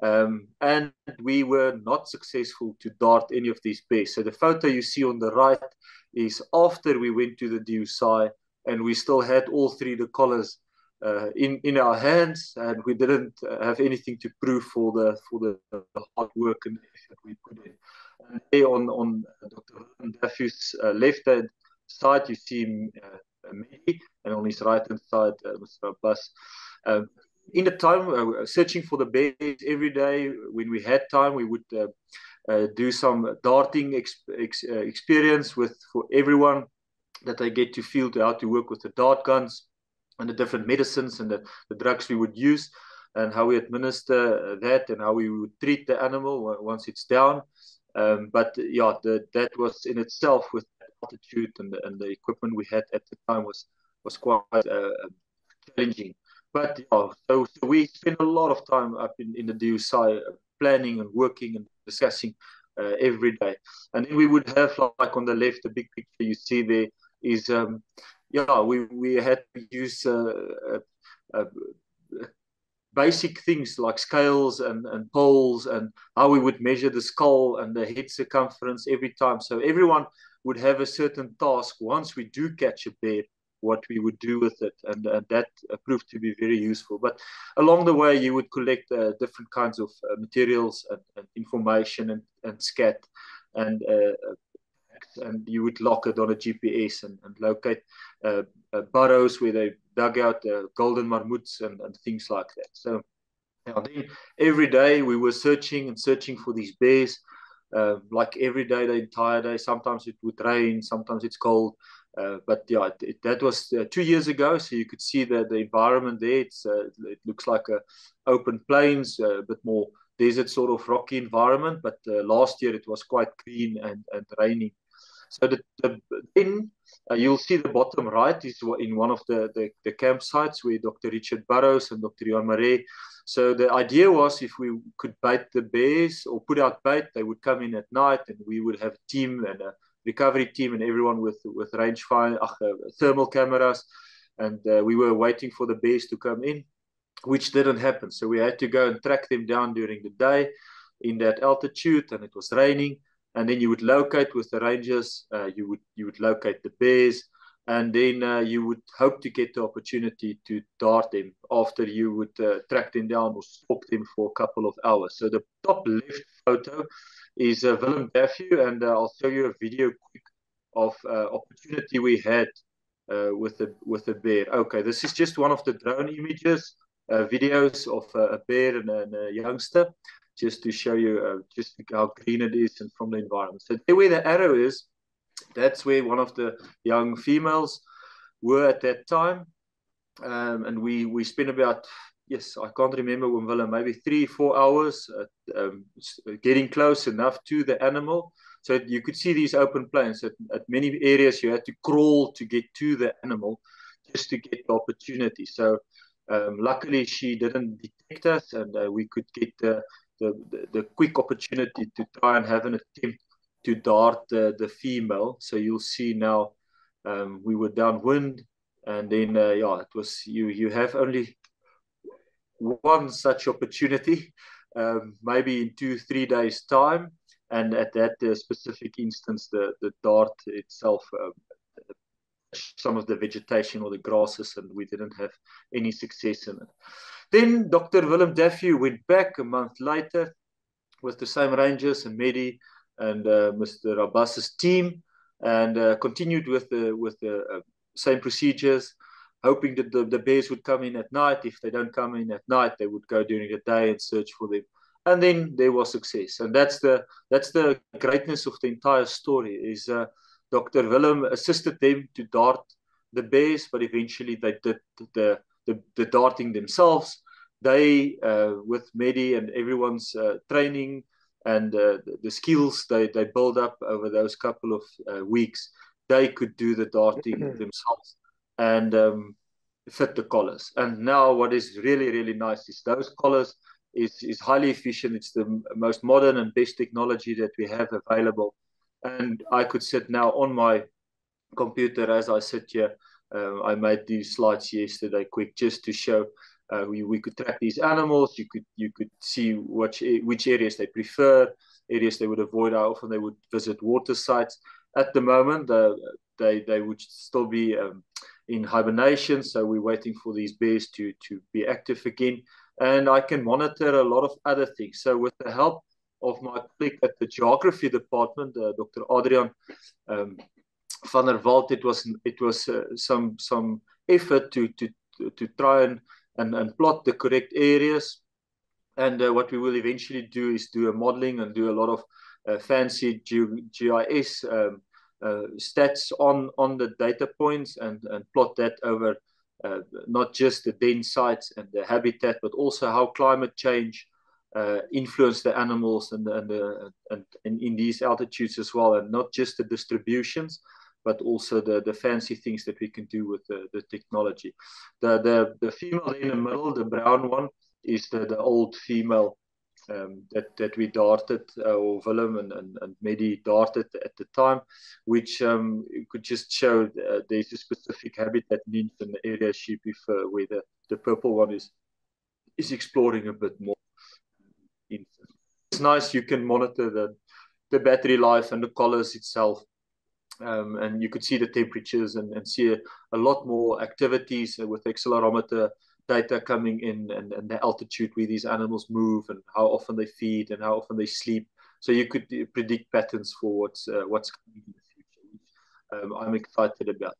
and we were not successful to dart any of these bears. So the photo you see on the right is after we went to the DUSI, and we still had all three the collars in our hands, and we didn't have anything to prove for the hard work and effort we put in. And there on Dr. Willem Daffue's left-hand side, you see me, and on his right-hand side, Mr. Abbas. In the time searching for the bears every day, when we had time, we would do some darting experience for everyone, that they get to feel how to work with the dart guns and the different medicines and the drugs we would use, and how we administer that, and how we would treat the animal once it's down. But yeah, that was in itself, with the altitude and the equipment we had at the time, was quite challenging. But yeah, so we spent a lot of time up in the DUSI planning and working and discussing every day. And then we would have, like on the left, the big picture you see there is we had to use basic things like scales and poles, and how we would measure the skull and the head circumference every time. So everyone would have a certain task once we do catch a bear, what we would do with it, and that proved to be very useful. But along the way, you would collect different kinds of materials and information and scat, and you would lock it on a GPS and locate. burrows where they dug out golden marmots and things like that. So then every day we were searching for these bears. Like every day, the entire day. Sometimes it would rain, sometimes it's cold. But yeah, that was 2 years ago. So you could see the environment there. It looks like open plains, a bit more desert sort of rocky environment. But last year it was quite green and raining. So then you'll see the bottom right is in one of the campsites where Dr. Richard Burrows and Dr. Jan Marais. So the idea was if we could bait the bears or put out bait, they would come in at night and we would have a team and a recovery team and everyone with thermal cameras. And we were waiting for the bears to come in, which didn't happen. So we had to go and track them down during the day in that altitude, and it was raining. And then you would locate with the rangers, you would locate the bears, and then you would hope to get the opportunity to dart them after you would track them down or stalk them for a couple of hours. So the top left photo is Willem Daffue, and I'll show you a video quick of opportunity we had with the bear. Okay, this is just one of the drone images, videos of a bear and a youngster, just to show you just how green it is and from the environment. So there where the arrow is, that's where one of the young females were at that time. And we spent about, yes, I can't remember when Willem, maybe 3-4 hours getting close enough to the animal. So you could see these open plains. At many areas, you had to crawl to get to the animal just to get the opportunity. So luckily, she didn't detect us, and we could get the quick opportunity to try and have an attempt to dart the female. So you'll see now we were downwind, and then yeah, it was you have only one such opportunity, maybe in 2-3 days time, and at that specific instance, the dart itself some of the vegetation or the grasses, and we didn't have any success in it. Then Dr. Willem Daffue went back a month later with the same rangers and Medi and Mr. Abbas's team, and continued with the same procedures, hoping that the bears would come in at night. If they don't come in at night, they would go during the day and search for them. And then there was success, and that's the greatness of the entire story. Is Dr. Willem assisted them to dart the bears, but eventually they did the darting themselves. They, with Medi and everyone's training and the skills they build up over those couple of weeks, they could do the darting themselves and fit the collars. And now what is really, really nice is those collars is highly efficient. It's the most modern and best technology that we have available. And I could sit now on my computer as I sit here. I made these slides yesterday quick just to show we could track these animals. You could see which areas they prefer, areas they would avoid, how often they would visit water sites. At the moment, they would still be in hibernation, so we're waiting for these bears to be active again. And I can monitor a lot of other things. So with the help of my colleague at the geography department, Dr. Adrian van der Walt, it was some effort to try and plot the correct areas. And what we will eventually do is do a modeling and do a lot of fancy GIS stats on the data points and plot that over not just the den sites and the habitat, but also how climate change influence the animals and in these altitudes as well, and not just the distributions, but also the fancy things that we can do with the technology. The female in the middle, the brown one, is the old female that we darted, or Willem and Medi darted at the time, which could just show there's a specific habitat needs in the area she prefer, where the purple one is exploring a bit more. It's nice, you can monitor the battery life and the collars itself. And you could see the temperatures and see a lot more activities with accelerometer data coming in, and the altitude where these animals move and how often they feed and how often they sleep. So you could predict patterns for what's coming in the future, which I'm excited about.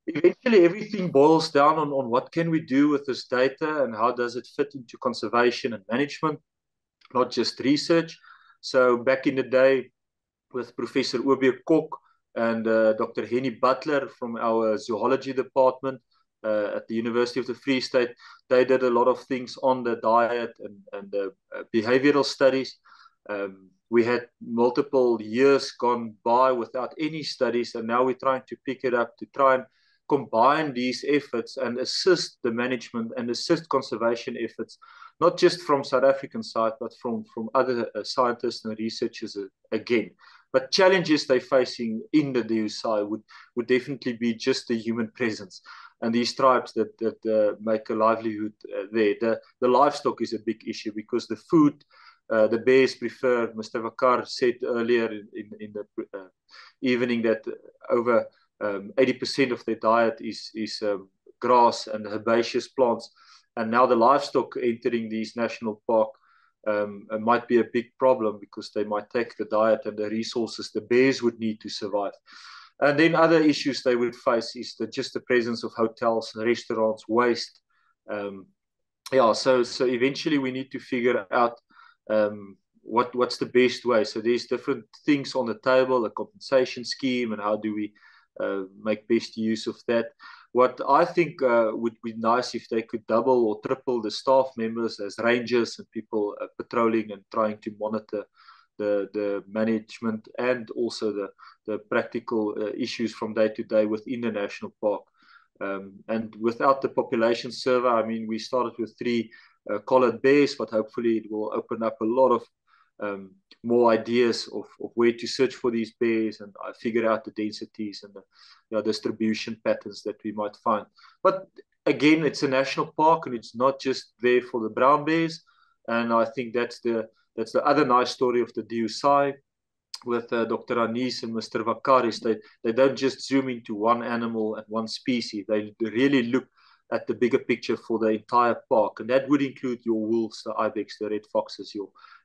Eventually, everything boils down on what can we do with this data and how does it fit into conservation and management, not just research. So back in the day, with Professor Obe Kok and Dr. Henny Butler from our zoology department at the University of the Free State, they did a lot of things on the diet and behavioral studies. We had multiple years gone by without any studies, and now we're trying to pick it up to try and combine these efforts and assist the management and assist conservation efforts, not just from South African side, but from other scientists and researchers again. But challenges they're facing in the DUSI would definitely be just the human presence and these tribes that make a livelihood there. The livestock is a big issue because the food the bears prefer. Mr. Vaqar said earlier in the evening that over 80% of their diet is grass and herbaceous plants. And now the livestock entering these national park might be a big problem because they might take the diet and the resources the bears would need to survive. And then other issues they would face is just the presence of hotels and restaurants, waste. So eventually we need to figure out what's the best way. So there's different things on the table, a compensation scheme, and how do we make best use of that. What I think would be nice if they could double or triple the staff members as rangers and people patrolling and trying to monitor the management and also the practical issues from day to day within the national park. And without the population survey, I mean, we started with 3 collared bears, but hopefully it will open up a lot of more ideas of where to search for these bears and figure out the densities and the distribution patterns that we might find. But again, it's a national park and it's not just there for the brown bears. And I think that's the other nice story of the DUSI with Dr. Anis and Mr. Vaqar is they don't just zoom into one animal and one species. They really look at the bigger picture for the entire park. And that would include your wolves, the ibex, the red foxes,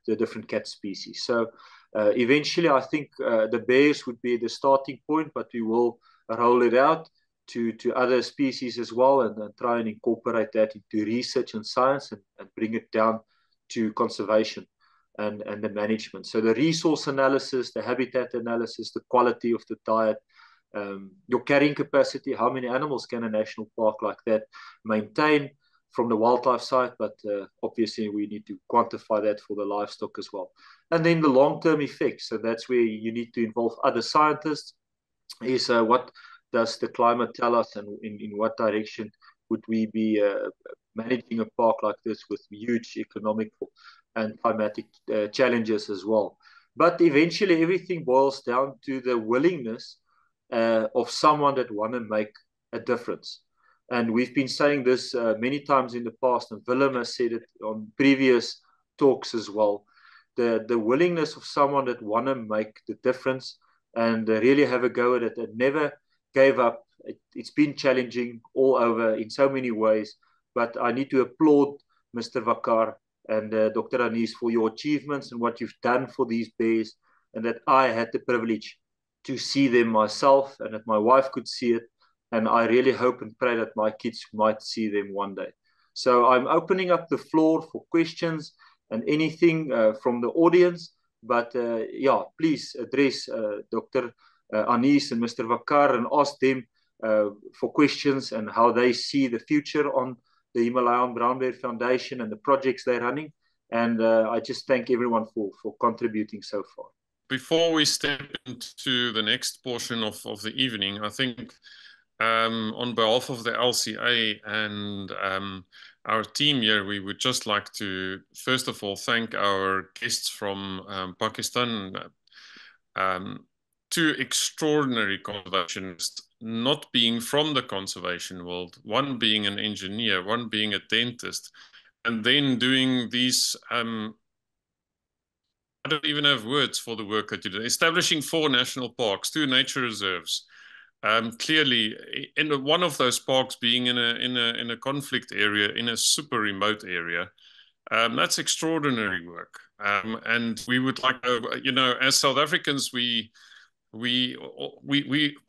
the different cat species. So eventually, I think the bears would be the starting point, but we will roll it out to other species as well and try and incorporate that into research and science and bring it down to conservation and the management. So the resource analysis, the habitat analysis, the quality of the diet, your carrying capacity, how many animals can a national park like that maintain from the wildlife side, but obviously we need to quantify that for the livestock as well. And then the long-term effects, so that's where you need to involve other scientists, is what does the climate tell us and in what direction would we be managing a park like this with huge economical and climatic challenges as well. But eventually everything boils down to the willingness of someone that want to make a difference. And we've been saying this many times in the past, and Willem has said it on previous talks as well. The willingness of someone that want to make the difference and really have a go at it and never gave up. It's been challenging all over in so many ways, but I need to applaud Mr. Vaqar and Dr. Anis for your achievements and what you've done for these bears, and that I had the privilege to see them myself and that my wife could see it. And I really hope and pray that my kids might see them one day. So I'm opening up the floor for questions and anything from the audience. But please address Dr. Anis and Mr. Vaqar and ask them for questions and how they see the future on the Himalayan Brown Bear Foundation and the projects they're running. And I just thank everyone for contributing so far. Before we step into the next portion of the evening, I think on behalf of the LCA and our team here, we would just like to, first of all, thank our guests from Pakistan, 2 extraordinary conservationists, not being from the conservation world, one being an engineer, one being a dentist, and then doing these I don't even have words for the work that you did. Establishing 4 national parks, 2 nature reserves. Clearly, in one of those parks being in a conflict area, in a super remote area, that's extraordinary work. And we would like to, as South Africans, we we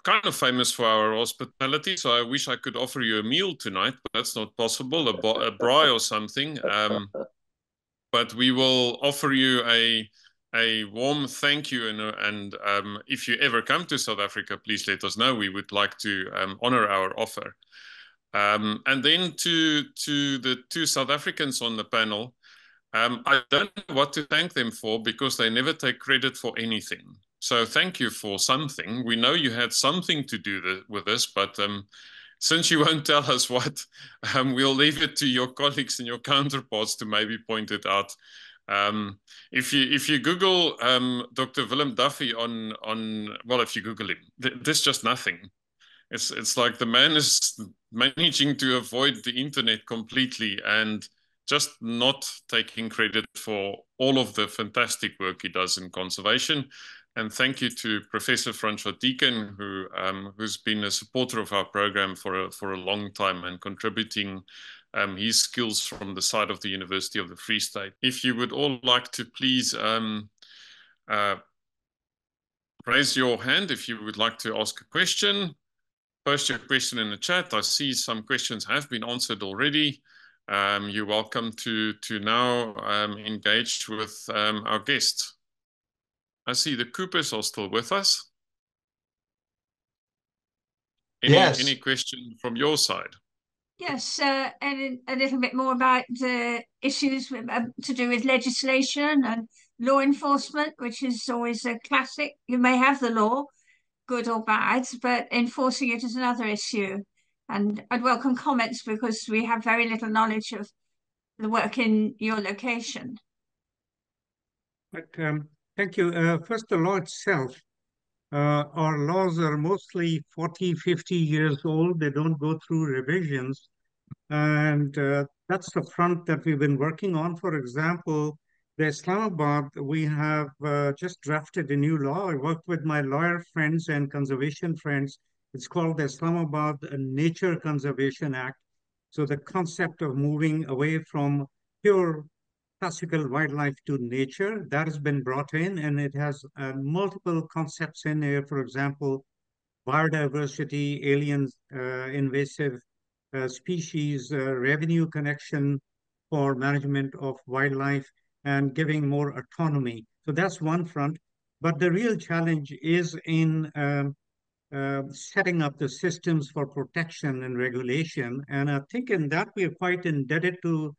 kind of famous for our hospitality, so I wish I could offer you a meal tonight, but that's not possible, a braai or something. But we will offer you a warm thank you, and if you ever come to South Africa, please let us know. We would like to honor our offer. And then to the two South Africans on the panel, I don't know what to thank them for, because they never take credit for anything. So thank you for something. We know you had something to do with this, but since you won't tell us what, we'll leave it to your colleagues and your counterparts to maybe point it out. If you Google Dr. Willem Daffue well, if you Google him, there's just nothing. It's like the man is managing to avoid the internet completely and just not taking credit for all of the fantastic work he does in conservation. And thank you to Professor Francois Deacon, who's been a supporter of our program for a long time and contributing his skills from the side of the University of the Free State. If you would all like to please raise your hand if you would like to ask a question. Post your question in the chat. I see some questions have been answered already. You're welcome to now engage with our guests. I see the Coopers are still with us. Any question from your side? Yes, and a little bit more about the issues to do with legislation and law enforcement, which is always a classic. You may have the law, good or bad, but enforcing it is another issue. And I'd welcome comments, because we have very little knowledge of the work in your location. But, thank you. First, the law itself. Our laws are mostly 40, 50 years old. They don't go through revisions. And that's the front that we've been working on. For example, the Islamabad, we have just drafted a new law. I worked with my lawyer friends and conservation friends. It's called the Islamabad Nature Conservation Act. So the concept of moving away from pure classical wildlife to nature, that has been brought in, and it has multiple concepts in there. For example, biodiversity, aliens, invasive species, revenue connection for management of wildlife, and giving more autonomy. So that's one front. But the real challenge is in setting up the systems for protection and regulation. And I think in that we are quite indebted to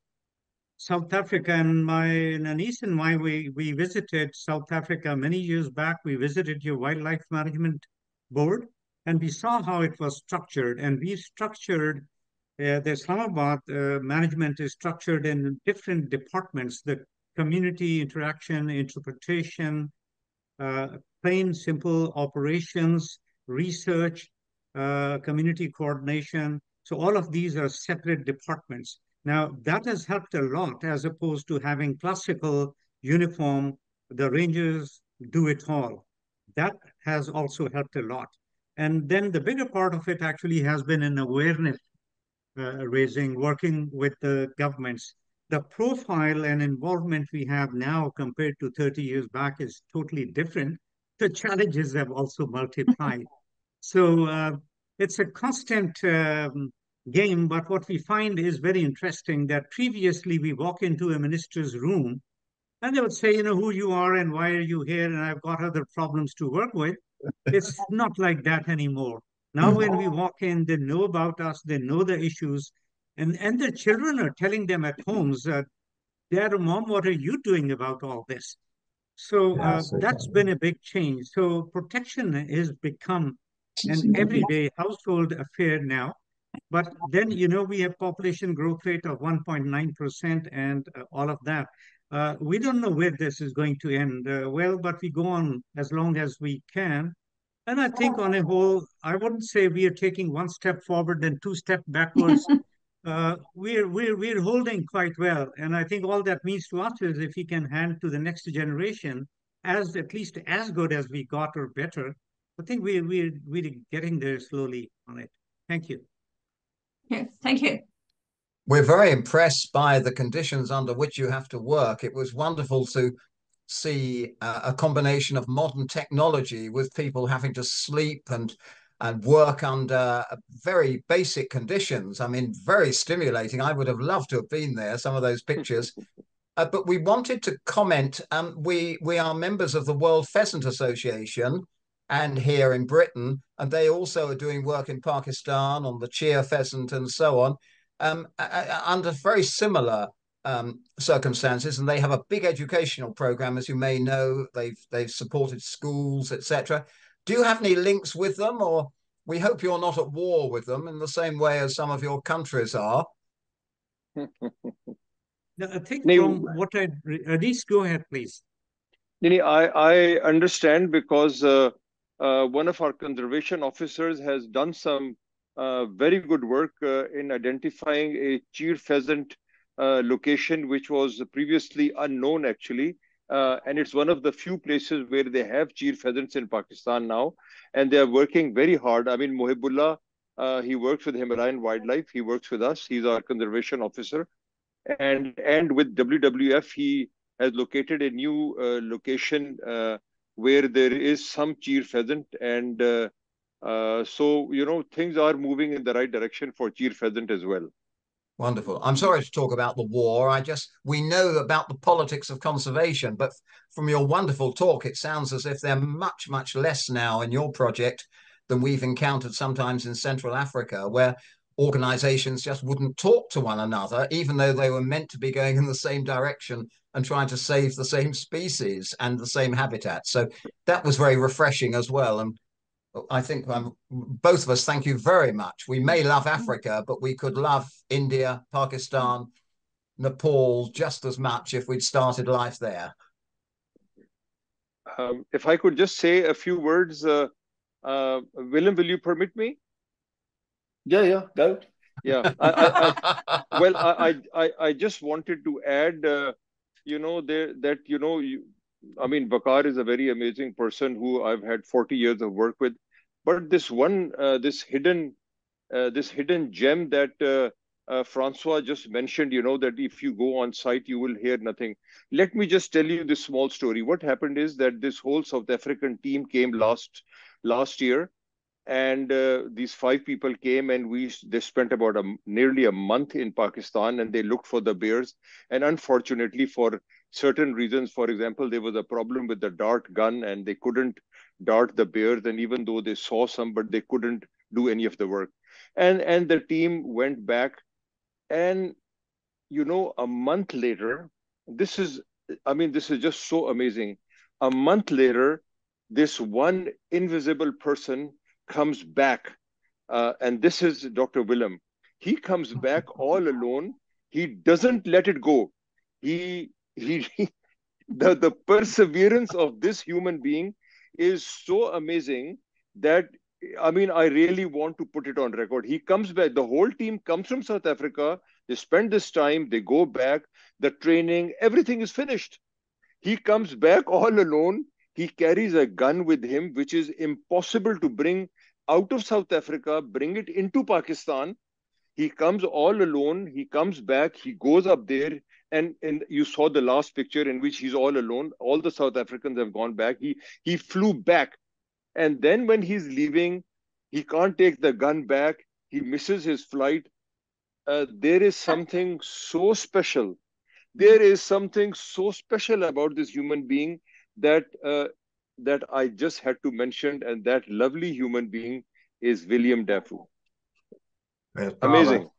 South Africa. And my niece and I, we visited South Africa many years back. We visited your Wildlife Management Board, and we saw how it was structured. And we structured the Islamabad management is structured in different departments: the community interaction, interpretation, plain, simple operations, research, community coordination. So all of these are separate departments. Now, that has helped a lot, as opposed to having classical uniform, the rangers do it all. That has also helped a lot. And then the bigger part of it actually has been an awareness raising, working with the governments. The profile and involvement we have now compared to 30 years back is totally different. The challenges have also multiplied. So it's a constant game, but what we find is very interesting that previously we walk into a minister's room and they would say, you know, who you are and why are you here, and I've got other problems to work with. It's not like that anymore. Now when we walk in, they know about us, they know the issues, and their children are telling them at homes, Dad or Mom, what are you doing about all this? So that's been a big change. So protection has become an everyday household affair now. But then, you know, we have population growth rate of 1.9% and all of that. We don't know where this is going to end. Well, but we go on as long as we can. And I think on a whole, I wouldn't say we are taking one step forward and two steps backwards. We're holding quite well. And I think all that means to us is if we can hand to the next generation as at least as good as we got or better, I think we're getting there slowly on it. Thank you. Yeah, thank you. We're very impressed by the conditions under which you have to work. It was wonderful to see a combination of modern technology with people having to sleep and work under very basic conditions. I mean, very stimulating. I would have loved to have been there, some of those pictures. But we wanted to comment. We are members of the World Pheasant Association and here in Britain, and they also are doing work in Pakistan on the cheer pheasant and so on, under very similar circumstances. And they have a big educational program, as you may know. They've supported schools, etc. Do you have any links with them, or we hope you're not at war with them in the same way as some of your countries are? I think from what Anis, go ahead, please. I understand because one of our conservation officers has done some very good work in identifying a cheer pheasant location, which was previously unknown actually. And it's one of the few places where they have cheer pheasants in Pakistan now. And they are working very hard. I mean, Mohibullah, he works with Himalayan Wildlife. He works with us. He's our conservation officer. And with WWF, he has located a new location where there is some cheer pheasant. And so, you know, things are moving in the right direction for cheer pheasant as well. Wonderful. I'm sorry to talk about the war. We know about the politics of conservation, but from your wonderful talk, it sounds as if they're much, much less now in your project than we've encountered sometimes in Central Africa, where organizations just wouldn't talk to one another, even though they were meant to be going in the same direction and trying to save the same species and the same habitat. So that was very refreshing as well. And I think both of us thank you very much. We may love Africa, but we could love India, Pakistan, Nepal just as much if we'd started life there. If I could just say a few words, Willem, will you permit me? Yeah, go. Yeah, I just wanted to add, you know, that, you know, I mean, Vaqar is a very amazing person who I've had 40 years of work with. But this one, this hidden gem that Francois just mentioned, you know, that if you go on site, you will hear nothing. Let me just tell you this small story. What happened is that this whole South African team came last year. And these 5 people came, and they spent about nearly a month in Pakistan, and they looked for the bears. And unfortunately, for certain reasons, for example, there was a problem with the dart gun, and they couldn't dart the bears. And even though they saw some, but they couldn't do any of the work. And the team went back, and you know, a month later, this is just so amazing. A month later, this one invisible person comes back, and this is Dr. Willem. He comes back all alone. He doesn't let it go. The perseverance of this human being is so amazing that, I mean, I really want to put it on record. He comes back. The whole team comes from South Africa. They spend this time. They go back. The training, everything is finished. He comes back all alone. He carries a gun with him, which is impossible to bring out of South Africa, bring it into Pakistan. He comes all alone. He comes back. He goes up there. And you saw the last picture in which he's all alone. All the South Africans have gone back. He flew back. And then when he's leaving, he can't take the gun back. He misses his flight. There is something so special. There is something so special about this human being that I just had to mention, and that lovely human being is Willem Daffue. Amazing.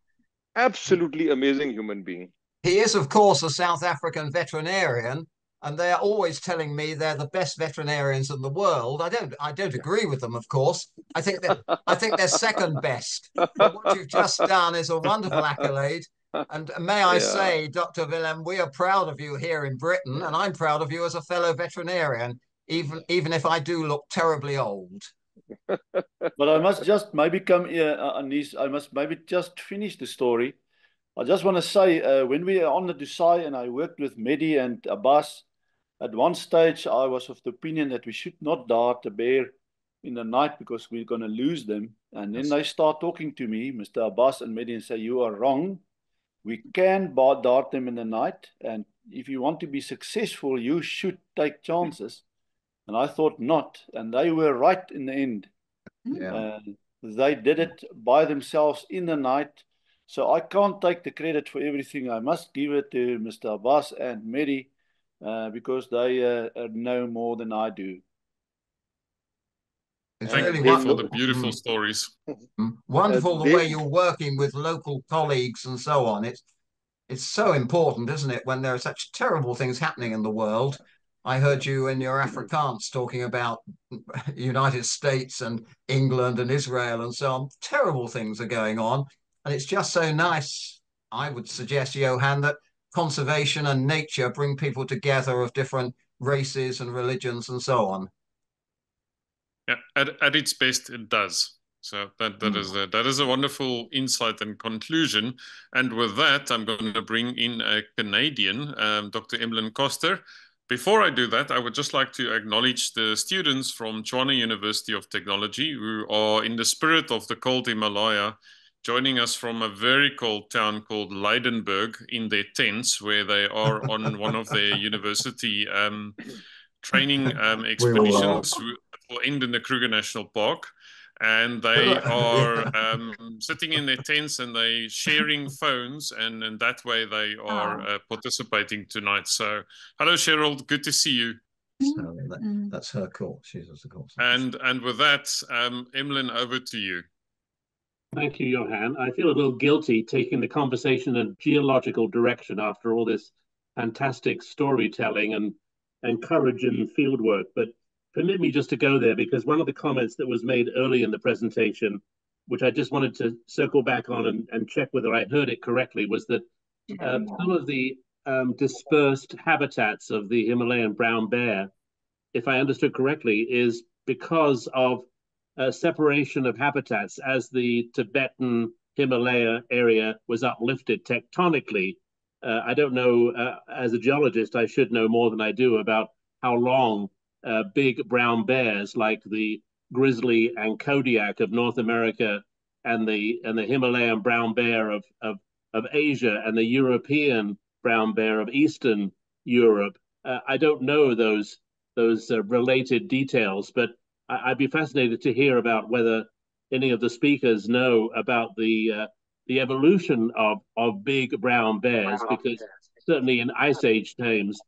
Absolutely amazing human being. He is, of course, a South African veterinarian, and they're always telling me they're the best veterinarians in the world. I don't agree with them, of course. I think they're second best. But what you've just done is a wonderful accolade. And may I say, Dr. Willem, we are proud of you here in Britain, and I'm proud of you as a fellow veterinarian, even if I do look terribly old. But I must just maybe come here, Anis, I must maybe just finish the story. I just want to say, when we are on the Dusai and I worked with Mehdi and Abbas, at one stage I was of the opinion that we should not dart the bear in the night because we're going to lose them. And then they start talking to me, Mr. Abbas and Mehdi, and say, you are wrong. We can dart them in the night. And if you want to be successful, you should take chances. And I thought not. And they were right in the end. Yeah. They did it by themselves in the night. So I can't take the credit for everything. I must give it to Mr. Abbas and Mary because they know more than I do. Thank you for the beautiful stories. Wonderful the way you're working with local colleagues and so on. It's so important, isn't it, when there are such terrible things happening in the world. I heard you in your Afrikaans talking about United States and England and Israel and so on. Terrible things are going on. And it's just so nice, I would suggest, Johan, that conservation and nature bring people together of different races and religions and so on. Yeah, at its best, it does. So that is a wonderful insight and conclusion. And with that, I'm going to bring in a Canadian, Dr. Emlyn Koster. Before I do that, I would just like to acknowledge the students from Tshwane University of Technology who are in the spirit of the cold Himalaya, joining us from a very cold town called Leidenburg in their tents, where they are on one of their university training expeditions that will end in the Kruger National Park. And they are sitting in their tents and they sharing phones, and that way they are participating tonight. So, hello, Cheryl. Good to see you. So that's her call. She's the call. And with that, Emlyn, over to you. Thank you, Johan. I feel a little guilty taking the conversation in a geological direction after all this fantastic storytelling and courage in field work, but permit me just to go there, because one of the comments that was made early in the presentation, which I just wanted to circle back on and check whether I heard it correctly, was that some of the dispersed habitats of the Himalayan brown bear, if I understood correctly, is because of separation of habitats as the Tibetan Himalaya area was uplifted tectonically. I don't know, as a geologist, I should know more than I do about how long big brown bears like the grizzly and Kodiak of North America and the Himalayan brown bear of Asia and the European brown bear of Eastern Europe. I don't know those related details, but I'd be fascinated to hear about whether any of the speakers know about the evolution of big brown bears, because certainly in Ice Age times,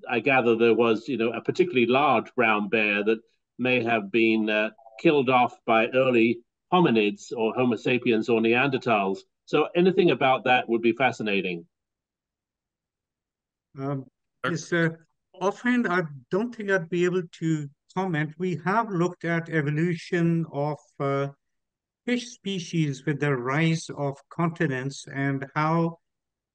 I gather there was, a particularly large brown bear that may have been killed off by early hominids or Homo sapiens or Neanderthals. So anything about that would be fascinating. Offhand, I don't think I'd be able to comment. We have looked at evolution of fish species with the rise of continents and how,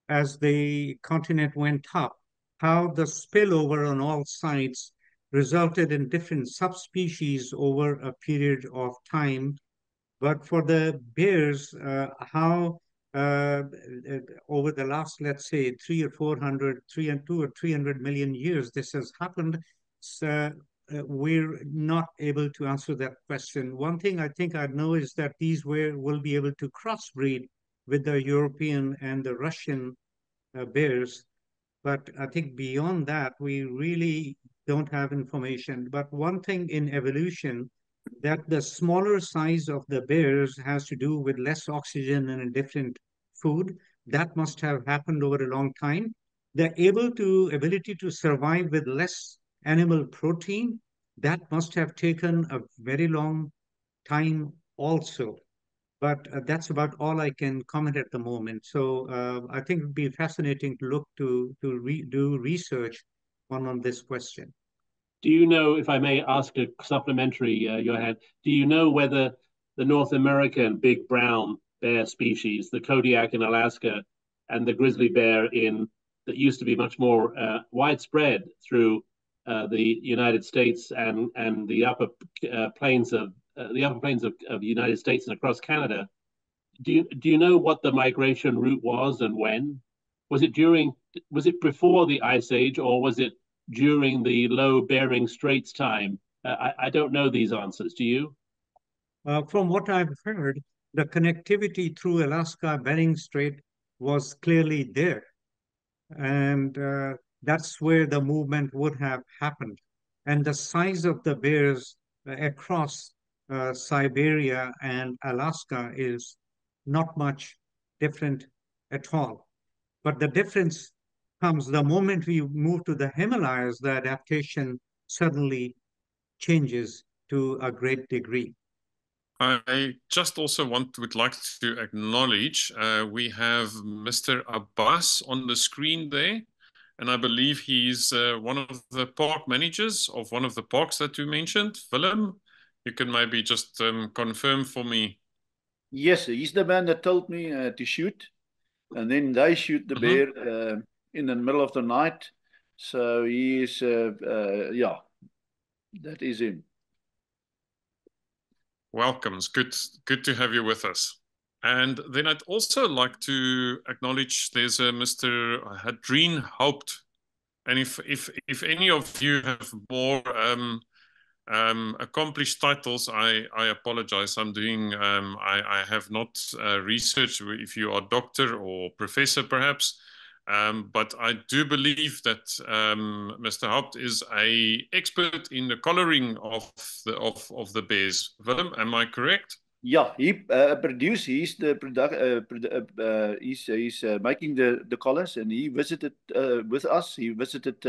as the continent went up, how the spillover on all sides resulted in different subspecies over a period of time. But for the bears, how over the last, let's say, 300 million years, this has happened. So, we're not able to answer that question. One thing I think I know is that these will be able to crossbreed with the European and the Russian bears. But I think beyond that, we really don't have information. But one thing in evolution, that the smaller size of the bears has to do with less oxygen and a different food. That must have happened over a long time. The ability to survive with less animal protein, that must have taken a very long time also. But that's about all I can comment at the moment. So I think it'd be fascinating to look do research on this question. Do you know, if I may ask a supplementary, Johan, do you know whether the North American big brown bear species, the Kodiak in Alaska and the grizzly bear that used to be much more widespread through the United States and the upper plains of the United States and across Canada, do you know what the migration route was and when? Was it before the Ice Age, or was it during the low Bering Straits time? I don't know these answers. Do you? From what I've heard, the connectivity through Alaska Bering Strait was clearly there. And that's where the movement would have happened. And the size of the bears across Siberia and Alaska is not much different at all. But the difference comes the moment we move to the Himalayas, the adaptation suddenly changes to a great degree. I just also would like to acknowledge we have Mr. Abbas on the screen there, and I believe he's one of the park managers of one of the parks that you mentioned. Willem, you can maybe just confirm for me. Yes, he's the man that told me to shoot, and then they shoot the bear in the middle of the night. So he is, yeah, that is him. Welcome. It's good to have you with us. And then I'd also like to acknowledge there's a Mr. Hadreen Haupt. And if any of you have more accomplished titles, I apologize. I'm doing, I have not researched if you are doctor or professor perhaps. But I do believe that Mr. Haupt is an expert in the coloring of the bears. Willem, am I correct? Yeah, he produced. He's the he's making the colors, and he visited with us. He visited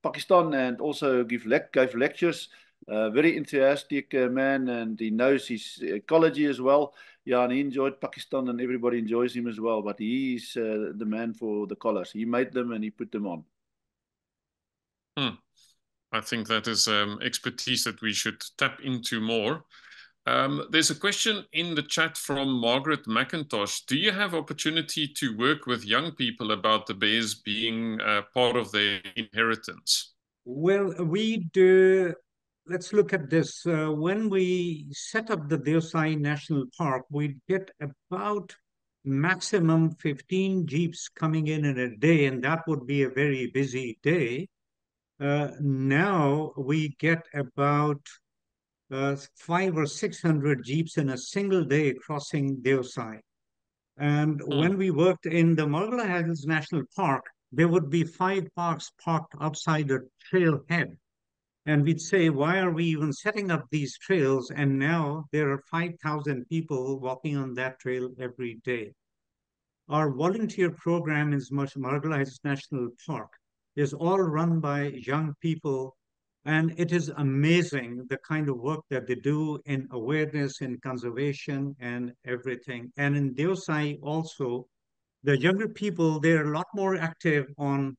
Pakistan and also gave lectures. Very enthusiastic man, and he knows his ecology as well. Yeah, and he enjoyed Pakistan, and everybody enjoys him as well. But he's the man for the colors. He made them and he put them on. I think that is expertise that we should tap into more. There's a question in the chat from Margaret McIntosh. Do you have opportunity to work with young people about the bears being part of their inheritance? Well, we do. Let's look at this. When we set up the Deosai National Park, we get about maximum 15 jeeps coming in a day, and that would be a very busy day. Now we get about 500 or 600 jeeps in a single day crossing Deosai. And when we worked in the Margala Hills National Park, there would be 5 parks parked outside the trailhead. And we'd say, why are we even setting up these trails? And now there are 5,000 people walking on that trail every day. Our volunteer program in Margala Hills National Park is all run by young people. And it is amazing the kind of work that they do in awareness, in conservation, and everything. And in Deosai also, the younger people, they're a lot more active on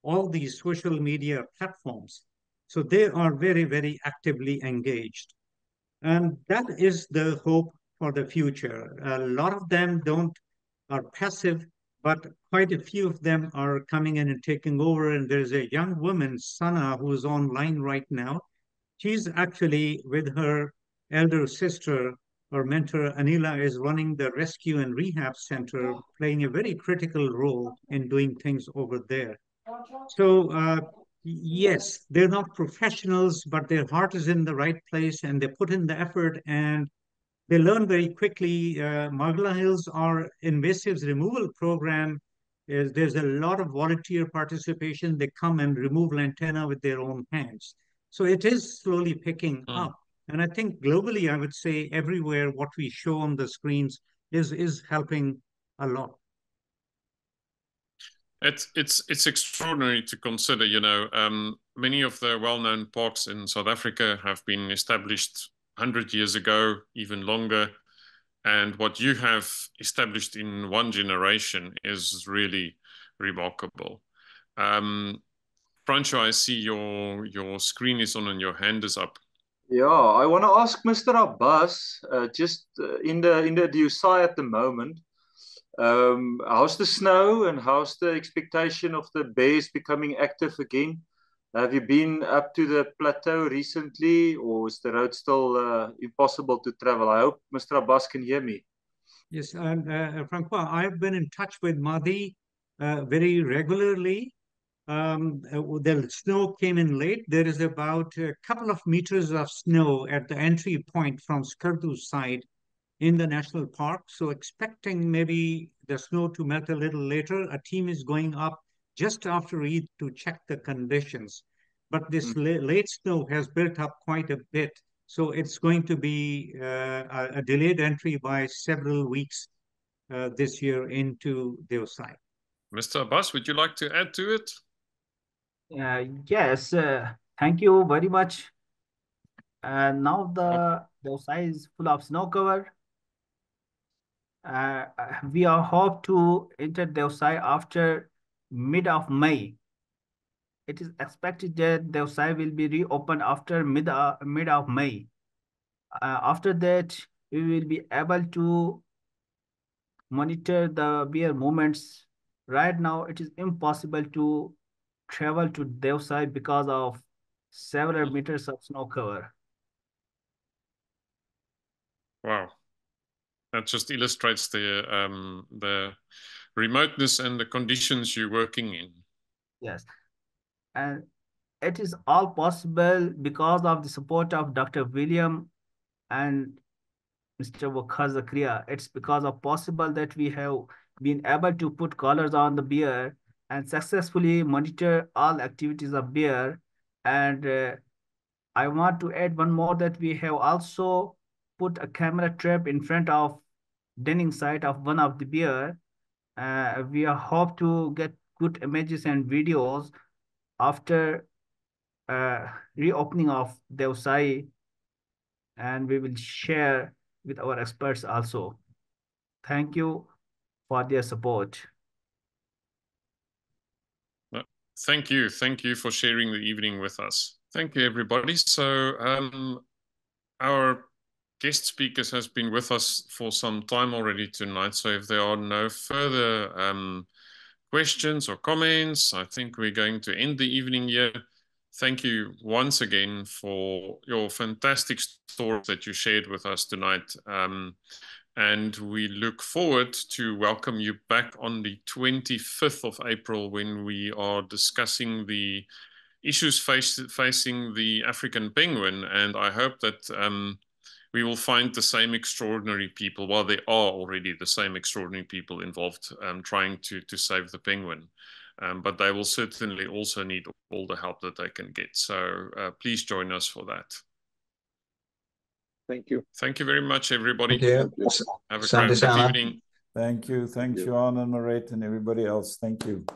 all these social media platforms. So they are very, very actively engaged. And that is the hope for the future. A lot of them are passive, but quite a few of them are coming in and taking over. And there's a young woman, Sana, who is online right now. She's actually with her elder sister or mentor, Anila, is running the rescue and rehab center, playing a very critical role in doing things over there. So, yes, they're not professionals, but their heart is in the right place and they put in the effort and they learn very quickly. Margala Hills, our invasives removal program, there's a lot of volunteer participation. They come and remove lantana with their own hands. So it is slowly picking up. And I think globally, I would say everywhere what we show on the screens is helping a lot. It's extraordinary to consider, you know, many of the well-known parks in South Africa have been established 100 years ago, even longer. And what you have established in one generation is really remarkable. Francois, I see your screen is on and your hand is up. Yeah, I want to ask Mr. Abbas, just in the Deosai at the moment, how's the snow and how's the expectation of the bears becoming active again? Have you been up to the plateau recently, or is the road still impossible to travel? I hope Mr. Abbas can hear me. Yes, and Francois, I've been in touch with Madi very regularly. The snow came in late. There is about a couple of meters of snow at the entry point from Skardu's side in the national park. So expecting maybe the snow to melt a little later, a team is going up just after Eid to check the conditions. But this late snow has built up quite a bit. So it's going to be a delayed entry by several weeks this year into Deosai. Mr. Abbas, would you like to add to it? Yes, thank you very much. Now the Deosai is full of snow cover. We are hope to enter Deosai after mid of May. It is expected that Deosai will be reopened after mid of May. After that, we will be able to monitor the bear movements. Right now, it is impossible to travel to Deosai because of several meters of snow cover. Wow. That just illustrates the remoteness and the conditions you're working in. Yes. And it is all possible because of the support of Dr. William and Mr. Vaqar Zakaria. It's because of possible that we have been able to put collars on the bear and successfully monitor all activities of bear. And I want to add one more, that we have also put a camera trap in front of denning site of one of the bear. We hope to get good images and videos after reopening of Deosai, and we will share with our experts also. Thank you for their support. Thank you. Thank you for sharing the evening with us. Thank you, everybody. So our guest speakers has been with us for some time already tonight. So if there are no further questions or comments, I think we're going to end the evening here. Thank you once again for your fantastic stories that you shared with us tonight. And we look forward to welcome you back on the 25th of April when we are discussing the issues facing the African penguin. And I hope that we will find the same extraordinary people. Well, there are already the same extraordinary people involved trying to save the penguin. But they will certainly also need all the help that they can get. So please join us for that. Thank you. Thank you very much, everybody. Thank you. Have a great evening. Thank you. Thanks, Johan and Marit and everybody else. Thank you.